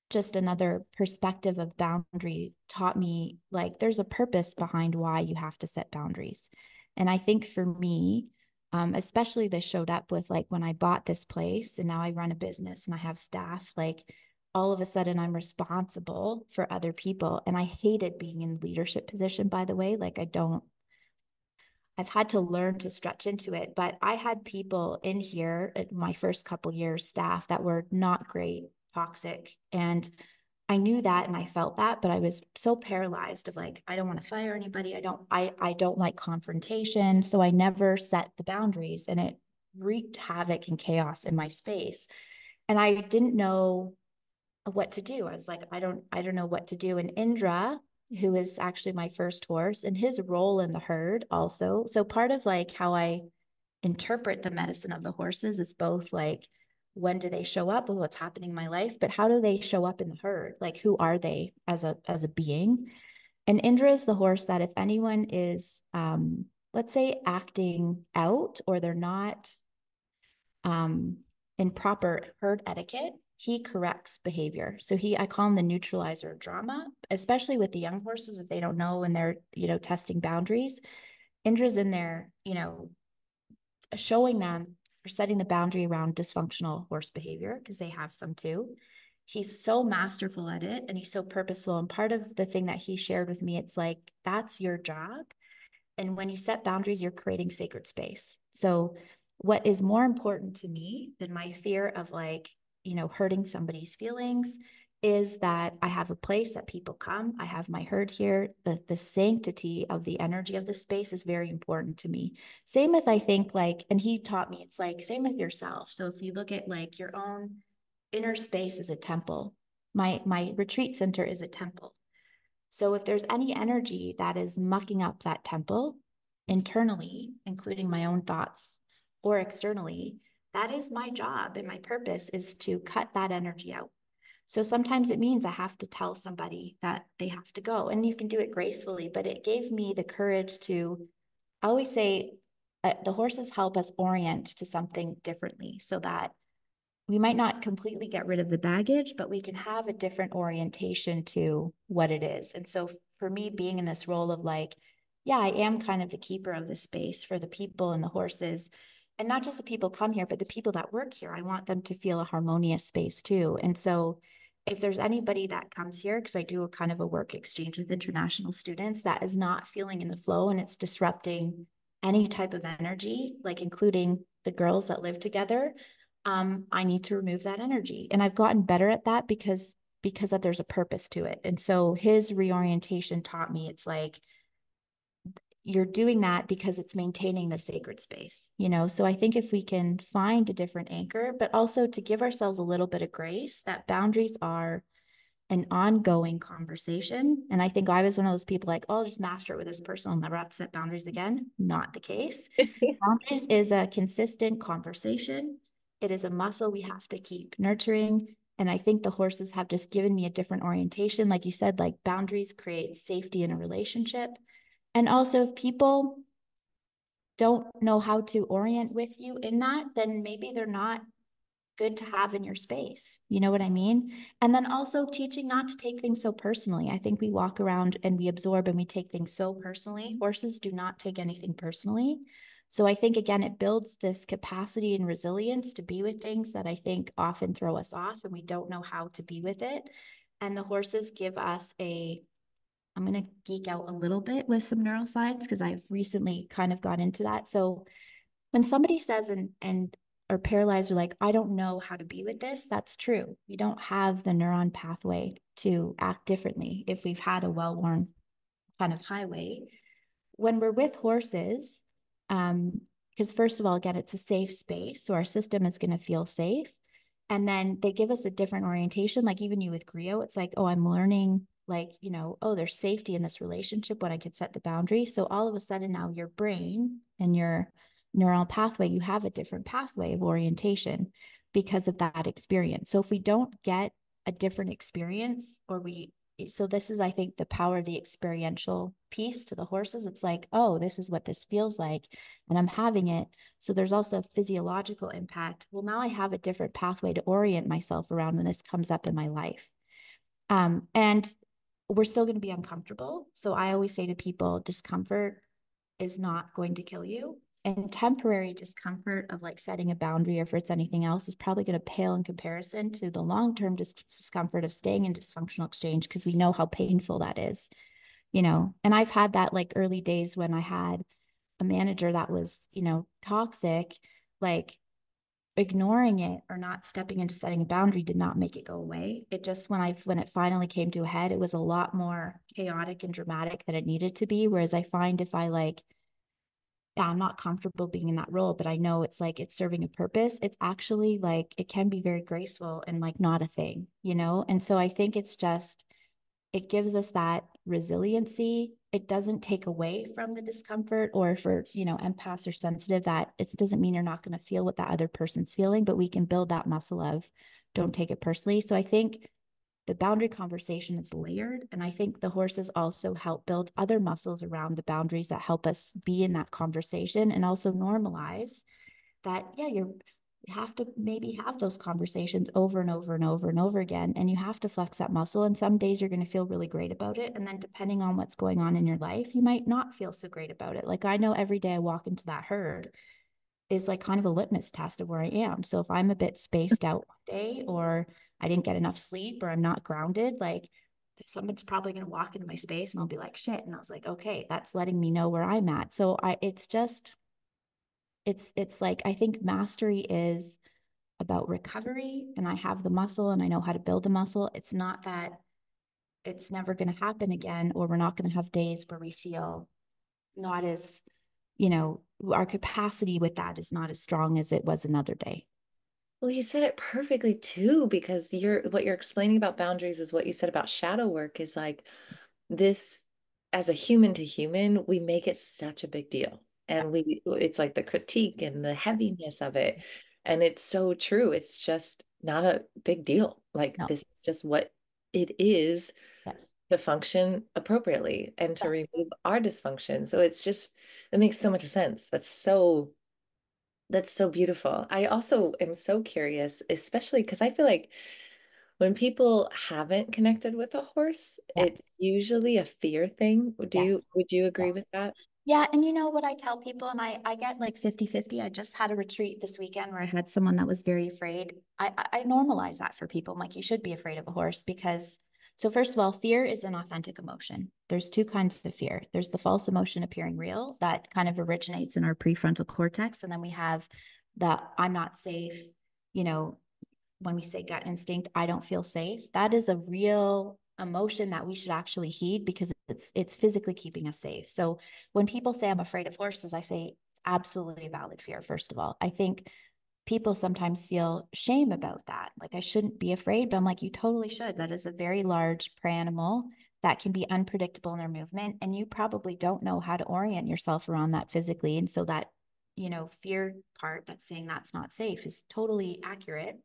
just another perspective of boundary, taught me like there's a purpose behind why you have to set boundaries. And I think for me, especially this showed up with like when I bought this place and now I run a business and I have staff, like all of a sudden I'm responsible for other people. And I hated being in a leadership position, by the way. Like I've had to learn to stretch into it. But I had people in here at my first couple years, staff that were not great, toxic. And I knew that and I felt that, but I was so paralyzed of like, I don't want to fire anybody. I don't like confrontation. So I never set the boundaries, and it wreaked havoc and chaos in my space. And I didn't know what to do. I was like, I don't know what to do. And Indra, who is actually my first horse, and his role in the herd also. So part of like how I interpret the medicine of the horses is both like, when do they show up with what's happening in my life, but how do they show up in the herd? Like, who are they as a being? And Indra is the horse that if anyone is let's say acting out, or they're not um, in proper herd etiquette, he corrects behavior. So I call him the neutralizer of drama, especially with the young horses if they don't know and they're, testing boundaries. Indra's in there, showing them or setting the boundary around dysfunctional horse behavior, because they have some too. He's so masterful at it and he's so purposeful. And part of the thing that he shared with me, it's like, that's your job. And when you set boundaries, you're creating sacred space. So, what is more important to me than my fear of like, hurting somebody's feelings is that I have a place that people come. I have my herd here. The sanctity of the energy of the space is very important to me. Same with, I think, like, and he taught me, it's like, same with yourself. So if you look at like your own inner space as a temple, my retreat center is a temple. So if there's any energy that is mucking up that temple internally, including my own thoughts, or externally, that is my job, and my purpose is to cut that energy out. So sometimes it means I have to tell somebody that they have to go, and you can do it gracefully, but it gave me the courage to, I always say, the horses help us orient to something differently, so that we might not completely get rid of the baggage, but we can have a different orientation to what it is. And so for me, being in this role of like, yeah, I am kind of the keeper of the space for the people and the horses. And not just the people come here, but the people that work here. I want them to feel a harmonious space too. And so if there's anybody that comes here, because I do a kind of a work exchange with international students, that is not feeling in the flow and it's disrupting any type of energy, like including the girls that live together, I need to remove that energy. And I've gotten better at that because that there's a purpose to it. And so his reorientation taught me, it's like, you're doing that because it's maintaining the sacred space. So I think if we can find a different anchor, but also to give ourselves a little bit of grace, that boundaries are an ongoing conversation. And I think I was one of those people like, oh, I'll just master it with this person. I'll never have to set boundaries again. Not the case. Boundaries is a consistent conversation. It is a muscle we have to keep nurturing. And I think the horses have just given me a different orientation. Like you said, like boundaries create safety in a relationship. And also, if people don't know how to orient with you in that, then maybe they're not good to have in your space. You know what I mean? And then also teaching not to take things so personally. I think we walk around and we absorb and we take things so personally. Horses do not take anything personally. So I think, again, it builds this capacity and resilience to be with things that I think often throw us off and we don't know how to be with it. And the horses give us I'm going to geek out a little bit with some neuroscience because I've recently kind of got into that. So when somebody says and are paralyzed or like, I don't know how to be with this, that's true. We don't have the neuron pathway to act differently if we've had a well-worn kind of highway. When we're with horses, because first of all, again, it's a safe space. So our system is going to feel safe. And then they give us a different orientation. Like even you with Griot, it's like, oh, I'm learning like, oh, there's safety in this relationship when I could set the boundary. So all of a sudden now your brain and your neural pathway, you have a different pathway of orientation because of that experience. So if we don't get a different experience so this is, I think, the power of the experiential piece to the horses. It's like, oh, this is what this feels like, and I'm having it. So there's also a physiological impact. Well, now I have a different pathway to orient myself around when this comes up in my life. And we're still going to be uncomfortable. So I always say to people, discomfort is not going to kill you. And temporary discomfort of like setting a boundary, or if it's anything else, is probably going to pale in comparison to the long-term discomfort of staying in dysfunctional exchange, because we know how painful that is. And I've had that like early days when I had a manager that was, toxic, like ignoring it or not stepping into setting a boundary did not make it go away. It just when it finally came to a head, it was a lot more chaotic and dramatic than it needed to be. Whereas I find if I like, yeah, I'm not comfortable being in that role, but I know it's like it's serving a purpose. It's actually like it can be very graceful and like not a thing, you know? And so I think it's just it gives us that resiliency. It doesn't take away from the discomfort, or for, empaths or sensitive, that it doesn't mean you're not going to feel what that other person's feeling, but we can build that muscle of don't take it personally. So I think the boundary conversation is layered. And I think the horses also help build other muscles around the boundaries that help us be in that conversation and also normalize that, yeah, you have to maybe have those conversations over and over and over and over again. And you have to flex that muscle. And some days you're going to feel really great about it. And then depending on what's going on in your life, you might not feel so great about it. Like I know every day I walk into that herd is like kind of a litmus test of where I am. So if I'm a bit spaced out one day, or I didn't get enough sleep, or I'm not grounded, like someone's probably going to walk into my space and I'll be like, shit. And I was like, okay, that's letting me know where I'm at. So it's just, it's like, I think mastery is about recovery, and I have the muscle and I know how to build the muscle. It's not that it's never going to happen again, or we're not going to have days where we feel not as, our capacity with that is not as strong as it was another day. Well, you said it perfectly too, because what you're explaining about boundaries is what you said about shadow work is like this as a human to human, we make it such a big deal. Yeah. And it's like the critique and the heaviness of it. And it's so true. It's just not a big deal. Like No. this is just what it is Yes. to function appropriately and to Yes. remove our dysfunction. So it makes so much sense. That's so beautiful. I also am so curious, especially because I feel like when people haven't connected with a horse, Yeah. it's usually a fear thing. Yes. Would you agree Yes. with that? Yeah, and you know what I tell people, and I get like 50-50. I just had a retreat this weekend where I had someone that was very afraid. I normalize that for people. I'm like, you should be afraid of a horse because, so first of all, fear is an authentic emotion. There's two kinds of fear. There's the false emotion appearing real that kind of originates in our prefrontal cortex, and then we have the I'm not safe, you know, when we say gut instinct, I don't feel safe, that is a real emotion that we should actually heed because it's physically keeping us safe. So when people say I'm afraid of horses, I say it's absolutely a valid fear. First of all, I think people sometimes feel shame about that. Like I shouldn't be afraid, but I'm like, you totally should. That is a very large prey animal that can be unpredictable in their movement. And you probably don't know how to orient yourself around that physically. And so that, fear part that's saying that's not safe is totally accurate.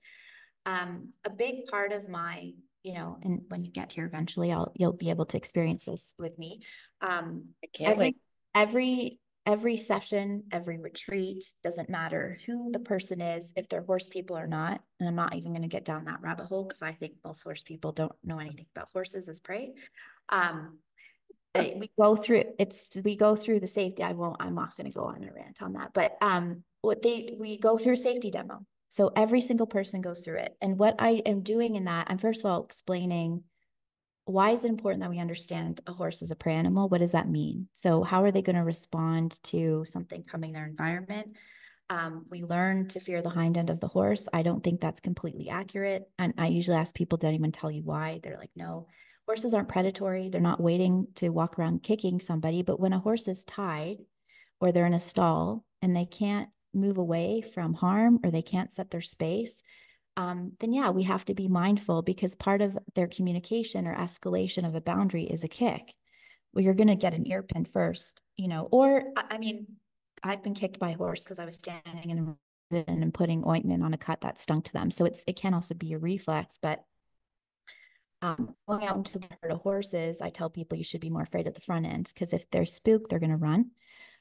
A big part of my, and when you get here eventually, you'll be able to experience this with me. I can't Every wait. every session, every retreat, doesn't matter who the person is, if they're horse people or not. And I'm not even going to get down that rabbit hole because I think most horse people don't know anything about horses as prey. Um, we go through the safety. I'm not going to go on a rant on that, but we go through a safety demo. So every single person goes through it. And what I am doing in that, I'm first of all explaining why is it important that we understand a horse is a prey animal? What does that mean? So how are they going to respond to something coming their environment? We learn to fear the hind end of the horse. I don't think that's completely accurate. And I usually ask people, don't even tell you why. They're like, no, horses aren't predatory. They're not waiting to walk around kicking somebody. But when a horse is tied or they're in a stall and they can't move away from harm or they can't set their space, then yeah, we have to be mindful because part of their communication or escalation of a boundary is a kick. Well, you're going to get an ear pin first, or I mean, I've been kicked by a horse because I was standing in the and putting ointment on a cut that stung to them. So it can also be a reflex, but going out into the herd of horses, I tell people you should be more afraid at the front end because if they're spooked, they're going to run.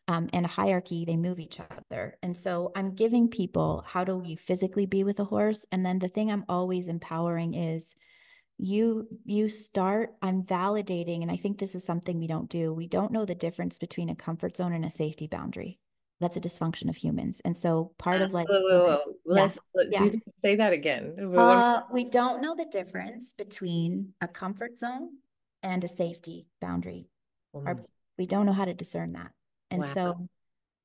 And a hierarchy, they move each other. And so I'm giving people how do you physically be with a horse? And then the thing I'm always empowering is you start, I'm validating, and I think this is something we don't do. We don't know the difference between a comfort zone and a safety boundary. That's a dysfunction of humans. And so part of like, Whoa, whoa, whoa. yeah, yeah. Say that again. We want We don't know the difference between a comfort zone and a safety boundary. Or to, we don't know how to discern that. And wow. so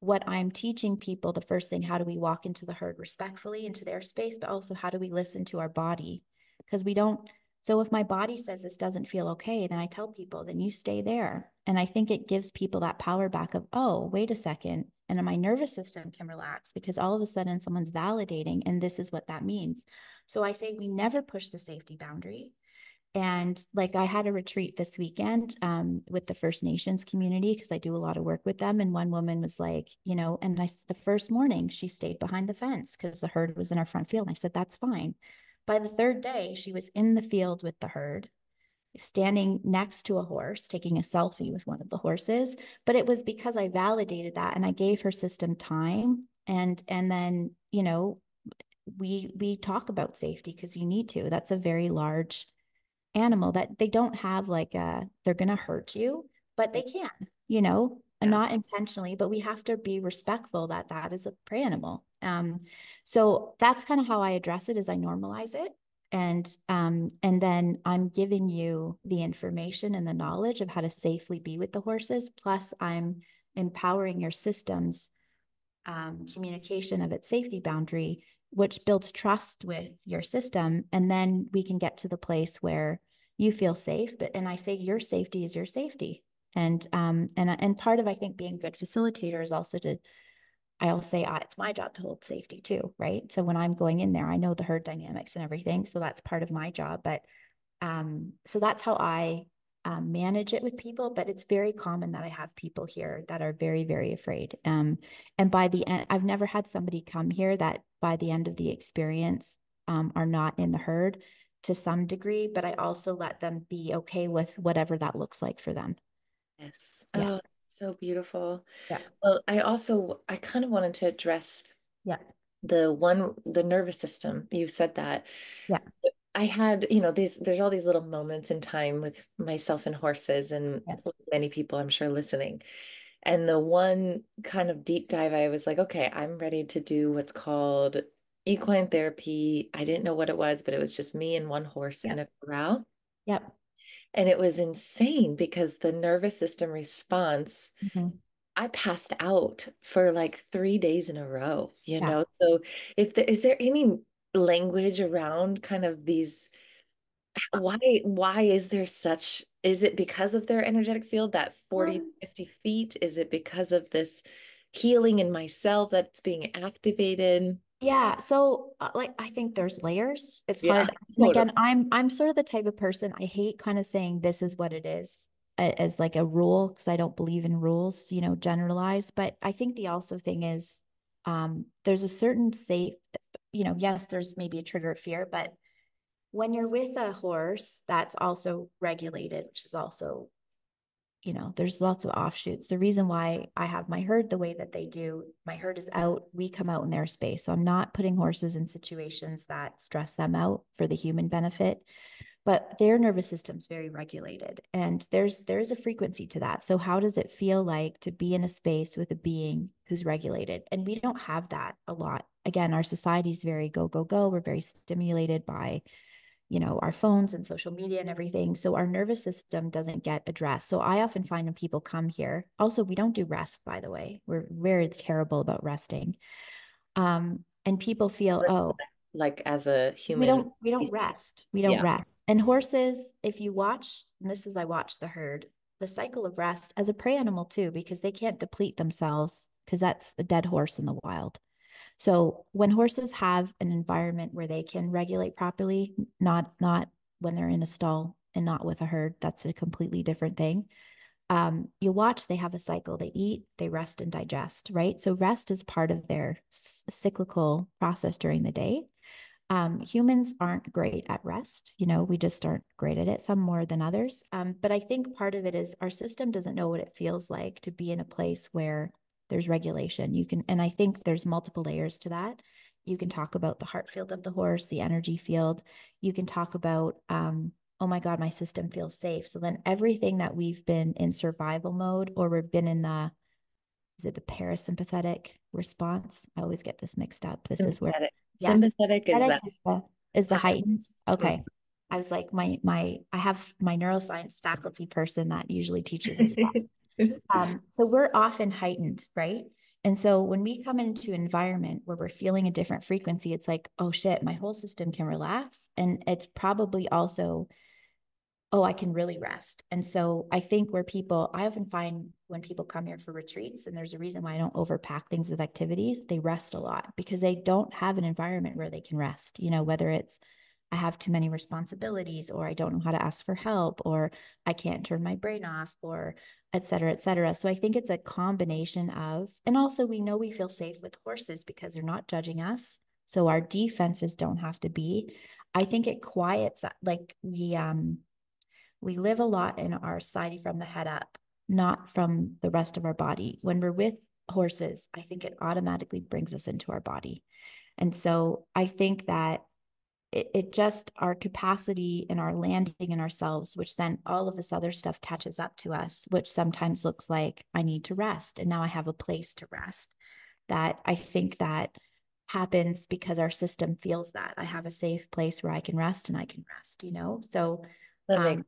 what I'm teaching people, the first thing, how do we walk into the herd respectfully into their space, but also how do we listen to our body? Because we don't. So if my body says this doesn't feel okay, then I tell people, then you stay there. And I think it gives people that power back of, oh, wait a second. And then my nervous system can relax because all of a sudden someone's validating, and this is what that means. So I say we never push the safety boundary. And like I had a retreat this weekend with the First Nations community because I do a lot of work with them. And one woman was like, and the first morning she stayed behind the fence because the herd was in our front field. And I said, that's fine. By the third day, she was in the field with the herd, standing next to a horse, taking a selfie with one of the horses. But it was because I validated that and I gave her system time. And then, we talk about safety because you need to. That's a very large animal that they don't have like they're going to hurt you, but they can, and Yeah. not intentionally, but we have to be respectful that that is a prey animal. So that's kind of how I address it is I normalize it. And then I'm giving you the information and the knowledge of how to safely be with the horses. Plus I'm empowering your systems communication of its safety boundary, which builds trust with your system. And then we can get to the place where you feel safe. And I say your safety is your safety. And part of I think being a good facilitator is also to I'll say it's my job to hold safety too, right? So when I'm going in there, I know the herd dynamics and everything. So that's part of my job. But so that's how I manage it with people. But it's very common that I have people here that are very, very afraid. And by the end, I've never had somebody come here that by the end of the experience are not in the herd to some degree. But I also let them be okay with whatever that looks like for them. Yes. Yeah. Oh, so beautiful. Yeah. Well, I kind of wanted to address Yeah. the nervous system. You said that. Yeah. I had, there's all these little moments in time with myself and horses and Yes. many people I'm sure listening. And the one kind of deep dive, I was like, okay, I'm ready to do what's called equine therapy. I didn't know what it was, but it was just me and one horse in Yep. a corral. Yep. And it was insane because the nervous system response, Mhm. I passed out for like 3 days in a row, Yeah. So is there any language around kind of these, why is there such, is it because of their energetic field, that 40 to Um, 50 feet? Is it because of this healing in myself that's being activated? Yeah, so like I think there's layers. It's Yeah, hard. And totally. again, I'm sort of the type of person I hate kind of saying this is what it is as like a rule because I don't believe in rules, generalized. But I think the also thing is there's a certain safe, yes, there's maybe a trigger of fear, but when you're with a horse that's also regulated, which is also there's lots of offshoots. The reason why I have my herd the way that they do, my herd is out, we come out in their space. So I'm not putting horses in situations that stress them out for the human benefit, but their nervous system's very regulated. And there's a frequency to that. So how does it feel like to be in a space with a being who's regulated? And we don't have that a lot. Again, our society is very go, go, go. We're very stimulated by our phones and social media and everything. So our nervous system doesn't get addressed. So I often find when people come here, also, we don't do rest, by the way. We're very terrible about resting. And people feel, oh, Like as a we human. don't we don't rest. We don't Yeah. rest. And horses, if you watch, and this is I watch the herd, the cycle of rest as a prey animal too, because they can't deplete themselves because that's a dead horse in the wild. So when horses have an environment where they can regulate properly, not when they're in a stall and not with a herd, that's a completely different thing. You'll watch they have a cycle. They eat, they rest and digest, right? So rest is part of their cyclical process during the day. Humans aren't great at rest. We just aren't great at it, some more than others. But I think part of it is our system doesn't know what it feels like to be in a place where there's regulation. And I think there's multiple layers to that. You can talk about the heart field of the horse, the energy field. You can talk about, oh my God, my system feels safe. So then everything that we've been in survival mode or we've been in is it the parasympathetic response? I always get this mixed up. This is where, Sympathetic. yeah, Sympathetic is sympathetic that is the high. heightened. Okay. I was like, I have my neuroscience faculty person that usually teaches this stuff. So we're often heightened, right? And so when we come into an environment where we're feeling a different frequency, it's like, oh shit, my whole system can relax. And it's probably also, oh, I can really rest. And so I think I often find when people come here for retreats, and there's a reason why I don't overpack things with activities, they rest a lot because they don't have an environment where they can rest, whether it's I have too many responsibilities, or I don't know how to ask for help, or I can't turn my brain off, or et cetera, et cetera. So I think it's a combination of, and also we know we feel safe with horses because they're not judging us. So our defenses don't have to be. I think it quiets, like we live a lot in our society from the head up, not from the rest of our body. When we're with horses, I think it automatically brings us into our body. And so I think that it just our capacity and our landing in ourselves, which then all of this other stuff catches up to us, which sometimes looks like I need to rest. And now I have a place to rest. That I think that happens because our system feels that I have a safe place where I can rest and I can rest. So That makes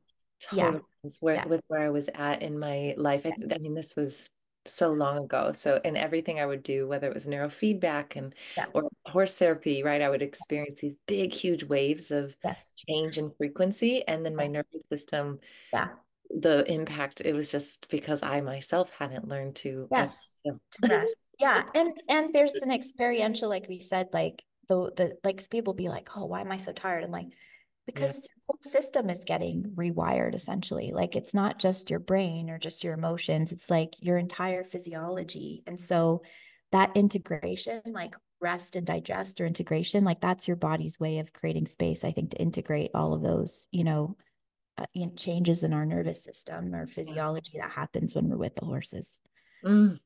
um, yeah, total sense where yeah, with where I was at in my life. I mean, this was so long ago. So in everything I would do, whether it was neurofeedback and yeah, or horse therapy, right, I would experience these big, huge waves of yes, change in frequency. And then my yes, nervous system, yeah. the impact, it was just because I myself hadn't learned to get Yes, still. to rest. Yeah, and there's an experiential, like we said, like the like people be like, oh, why am I so tired? I'm like, Yeah. because the whole system is getting rewired essentially. Like it's not just your brain or just your emotions, it's like your entire physiology. And so that integration, like rest and digest or integration, like that's your body's way of creating space, I think, to integrate all of those, changes in our nervous system or Yeah. physiology that happens when we're with the horses. Mm.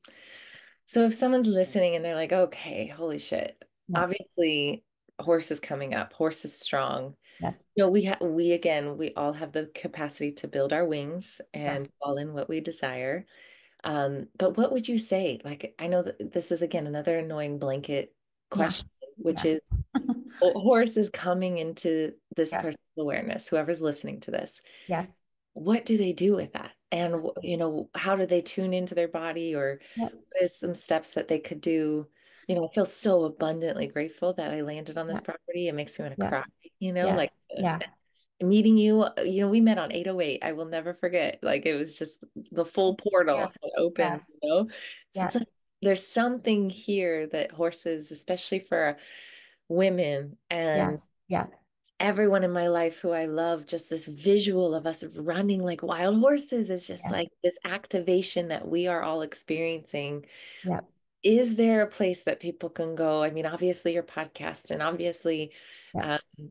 So if someone's listening and they're like, okay, holy shit, Yeah. obviously horse is coming up, horse is strong. Yes. No, we again, we all have the capacity to build our wings and Yes. fall in what we desire. But what would you say? Like, I know that this is again another annoying blanket Yeah. question, which is Yes. horse is coming into this Yes. personal awareness, whoever's listening to this. Yes. What do they do with that? And how do they tune into their body, or Yep. what is some steps that they could do? I feel so abundantly grateful that I landed on this Yep. property. It makes me want to Yep. cry, like Yes. Yeah. meeting you, we met on 808. I will never forget. Like it was just the full Yeah. portal had opened, Yes. So Yeah. it's like there's something here that horses, especially for women and Yes. Yeah. everyone in my life who I love, just this visual of us running like wild horses is just Yes. like this activation that we are all experiencing. Yep. Is there a place that people can go? I mean, obviously your podcast and obviously Yep. um,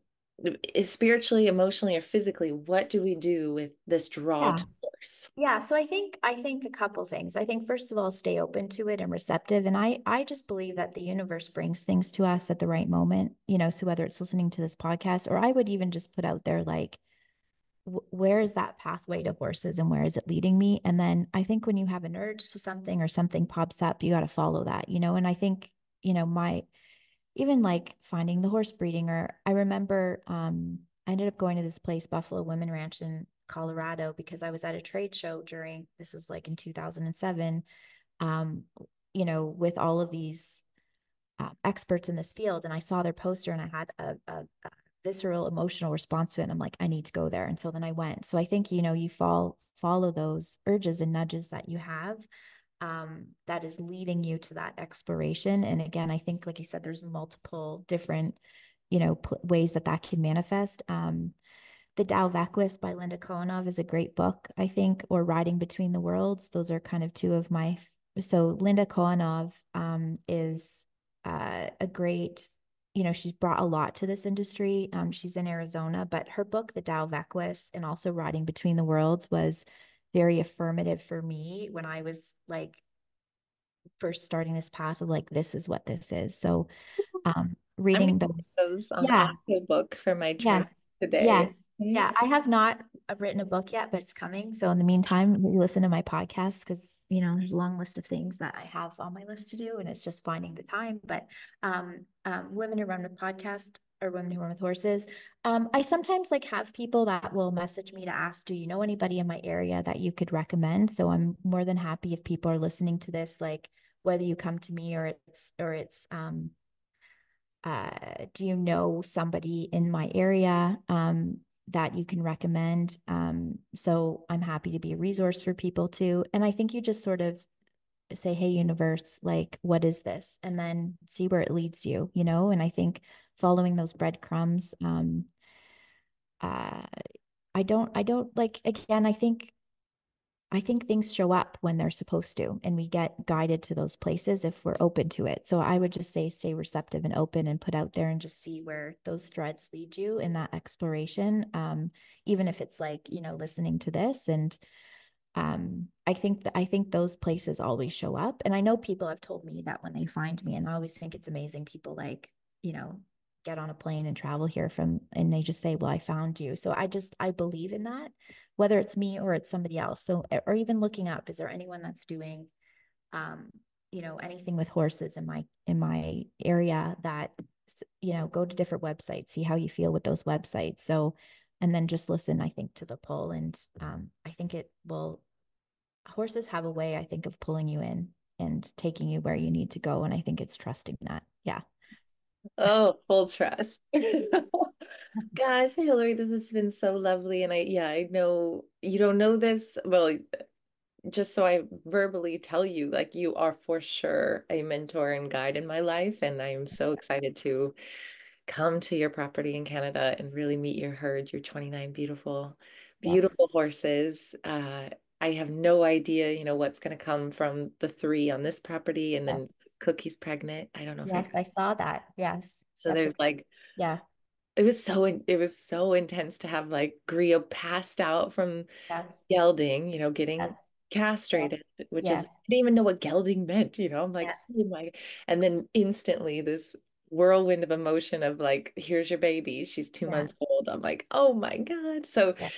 is spiritually, emotionally, or physically, what do we do with this draw Yeah. to horse? Yeah. So I think a couple things. I think first of all, stay open to it and receptive. And I just believe that the universe brings things to us at the right moment. So whether it's listening to this podcast, or I would even just put out there like where is that pathway to horses and where is it leading me? And then I think when you have an urge to something or something pops up, you got to follow that. And I think, my even like finding the horse breeding, or I remember I ended up going to this place, Buffalo Women Ranch in Colorado, because I was at a trade show this was like in 2007, um, with all of these experts in this field, and I saw their poster and I had a visceral emotional response to it. And I'm like, I need to go there. And so then I went. So I think, you follow those urges and nudges that you have, that is leading you to that exploration. And again, I think, like you said, there's multiple different, ways that can manifest. The Tao Vacuous by Linda Kohanov is a great book, I think, or Riding Between the Worlds. Those are kind of two of my. So Linda Kohanov is a great, she's brought a lot to this industry. She's in Arizona, but her book, The Tao Vacuous, and also Riding Between the Worlds, was very affirmative for me when I was like first starting this path of like, this is what this is. So I'm gonna reading put those, those on yeah, audiobook for my journey yes. today. Yes. Okay. Yeah. I have not written a book yet, but it's coming. So in the meantime, you listen to my podcast because, there's a long list of things that I have on my list to do, and it's just finding the time. But Women Who Run with Podcast or Women Who Run with Horses. I sometimes like have people that will message me to ask, do you know anybody in my area that you could recommend? So I'm more than happy if people are listening to this, like, whether you come to me or it's do you know somebody in my area that you can recommend? So I'm happy to be a resource for people too. And I think you just sort of say, hey, universe, like, what is this? And then see where it leads you, you know? And I think following those breadcrumbs, uh, I don't like, again, I think things show up when they're supposed to, and we get guided to those places if we're open to it. So I would just say stay receptive and open and put out there and just see where those threads lead you in that exploration. Even if it's like, you know, listening to this and I think those places always show up. And I know people have told me that when they find me, and I always think it's amazing. People like, you know, get on a plane and travel here from, and they just say, well, I found you. So I believe in that, whether it's me or it's somebody else. So, or even looking up, is there anyone that's doing, um, you know, anything with horses in my area that, you know, go to different websites, see how you feel with those websites. So, and then just listen, I think, to the pull. And I think it will, horses have a way, I think, of pulling you in and taking you where you need to go. And I think it's trusting that. Yeah. Oh, full trust. Gosh, Hillary, this has been so lovely. And yeah, I know you don't know this. Well, just so I verbally tell you, like you are for sure a mentor and guide in my life. And I am so excited to come to your property in Canada and really meet your herd, your 29 beautiful, Yes. beautiful horses. I have no idea, what's going to come from the three on this property, and Yes. then Cookie's pregnant. I don't know if I. Yes. I saw that. Yes. So That's there's a, like yeah. it was so intense to have like Grio passed out from Yes. gelding, getting Yes. Yes. castrated, which is, I Yes. didn't even know what gelding meant, I'm like, Yes. oh my, and then instantly this whirlwind of emotion of like, here's your baby, she's two Yeah. months old. I'm like, oh my God. So Yes.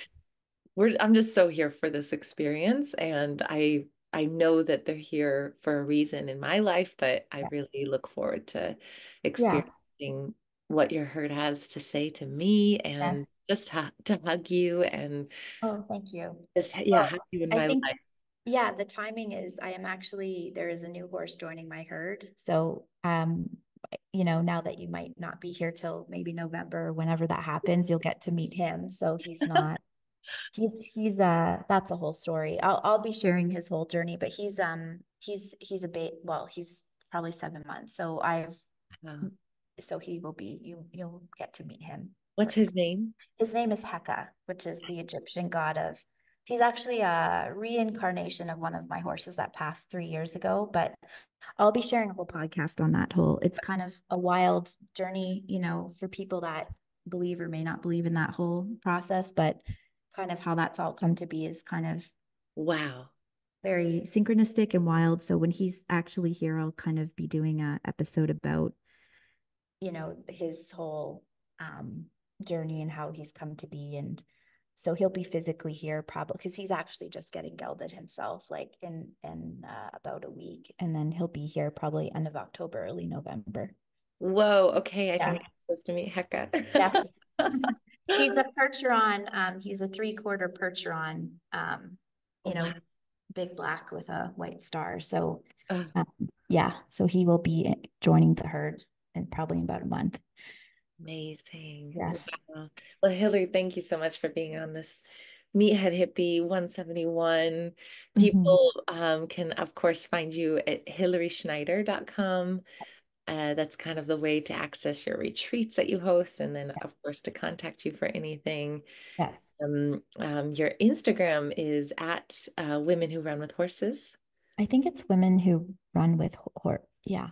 I'm just so here for this experience. And I know that they're here for a reason in my life, but I Yeah. really look forward to Yeah. experiencing what your herd has to say to me, and Yes. just to hug you and Oh, thank you. just, yeah, Well, have you in I my think, life. yeah, the timing is I am actually, there is a new horse joining my herd. So, you know, now that you might not be here till maybe November or whenever that happens, you'll get to meet him. So he's not, that's a whole story. I'll be sharing his whole journey, but he's a bit, well, he's probably 7 months. So so he will be, you'll get to meet him. What's his name? His name is Heka, which is the Egyptian god of, he's actually a reincarnation of one of my horses that passed 3 years ago. But I'll be sharing a whole podcast on that whole, it's kind of a wild journey, you know, for people that believe or may not believe in that whole process. But kind of how that's all come to be is kind of Wow. very synchronistic and wild. So when he's actually here, I'll kind of be doing a episode about, you know, his whole journey and how he's come to be. And so he'll be physically here probably because he's actually just getting gelded himself, like in about a week, and then he'll be here probably end of October, early November. Whoa. Okay. I Yeah. think I'm supposed to meet Yes. Hecka. He's a percheron. He's a 3/4 percheron. You know, Wow. big black with a white star. So, Oh, um, yeah. So he will be joining the herd in probably about a month. amazing. Yes. Wow. Well, Hillary, thank you so much for being on this Meathead Hippie 171. Mhm. People can, of course, find you at hillaryschneider.com. That's kind of the way to access your retreats that you host, and then, of course, to contact you for anything. Yes. Your Instagram is at Women Who Run with Horses. I think it's women who run with horse. Yeah.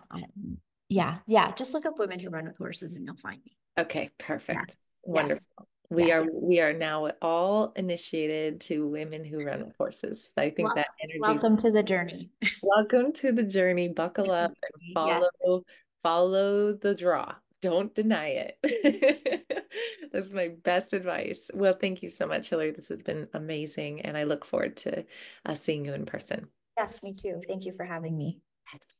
Yeah. Yeah. Just look up women who run with horses and you'll find me. Okay, Yeah. perfect. Yes. Wonderful. We are Yes. we are now all initiated to Women Who Run with Horses. I think that energy. Welcome to the journey. Welcome to the journey. Buckle up and Yes. follow the draw. Don't deny it. That's my best advice. Well, thank you so much, Hillary. This has been amazing, and I look forward to seeing you in person. Yes, me too. Thank you for having me. Yes.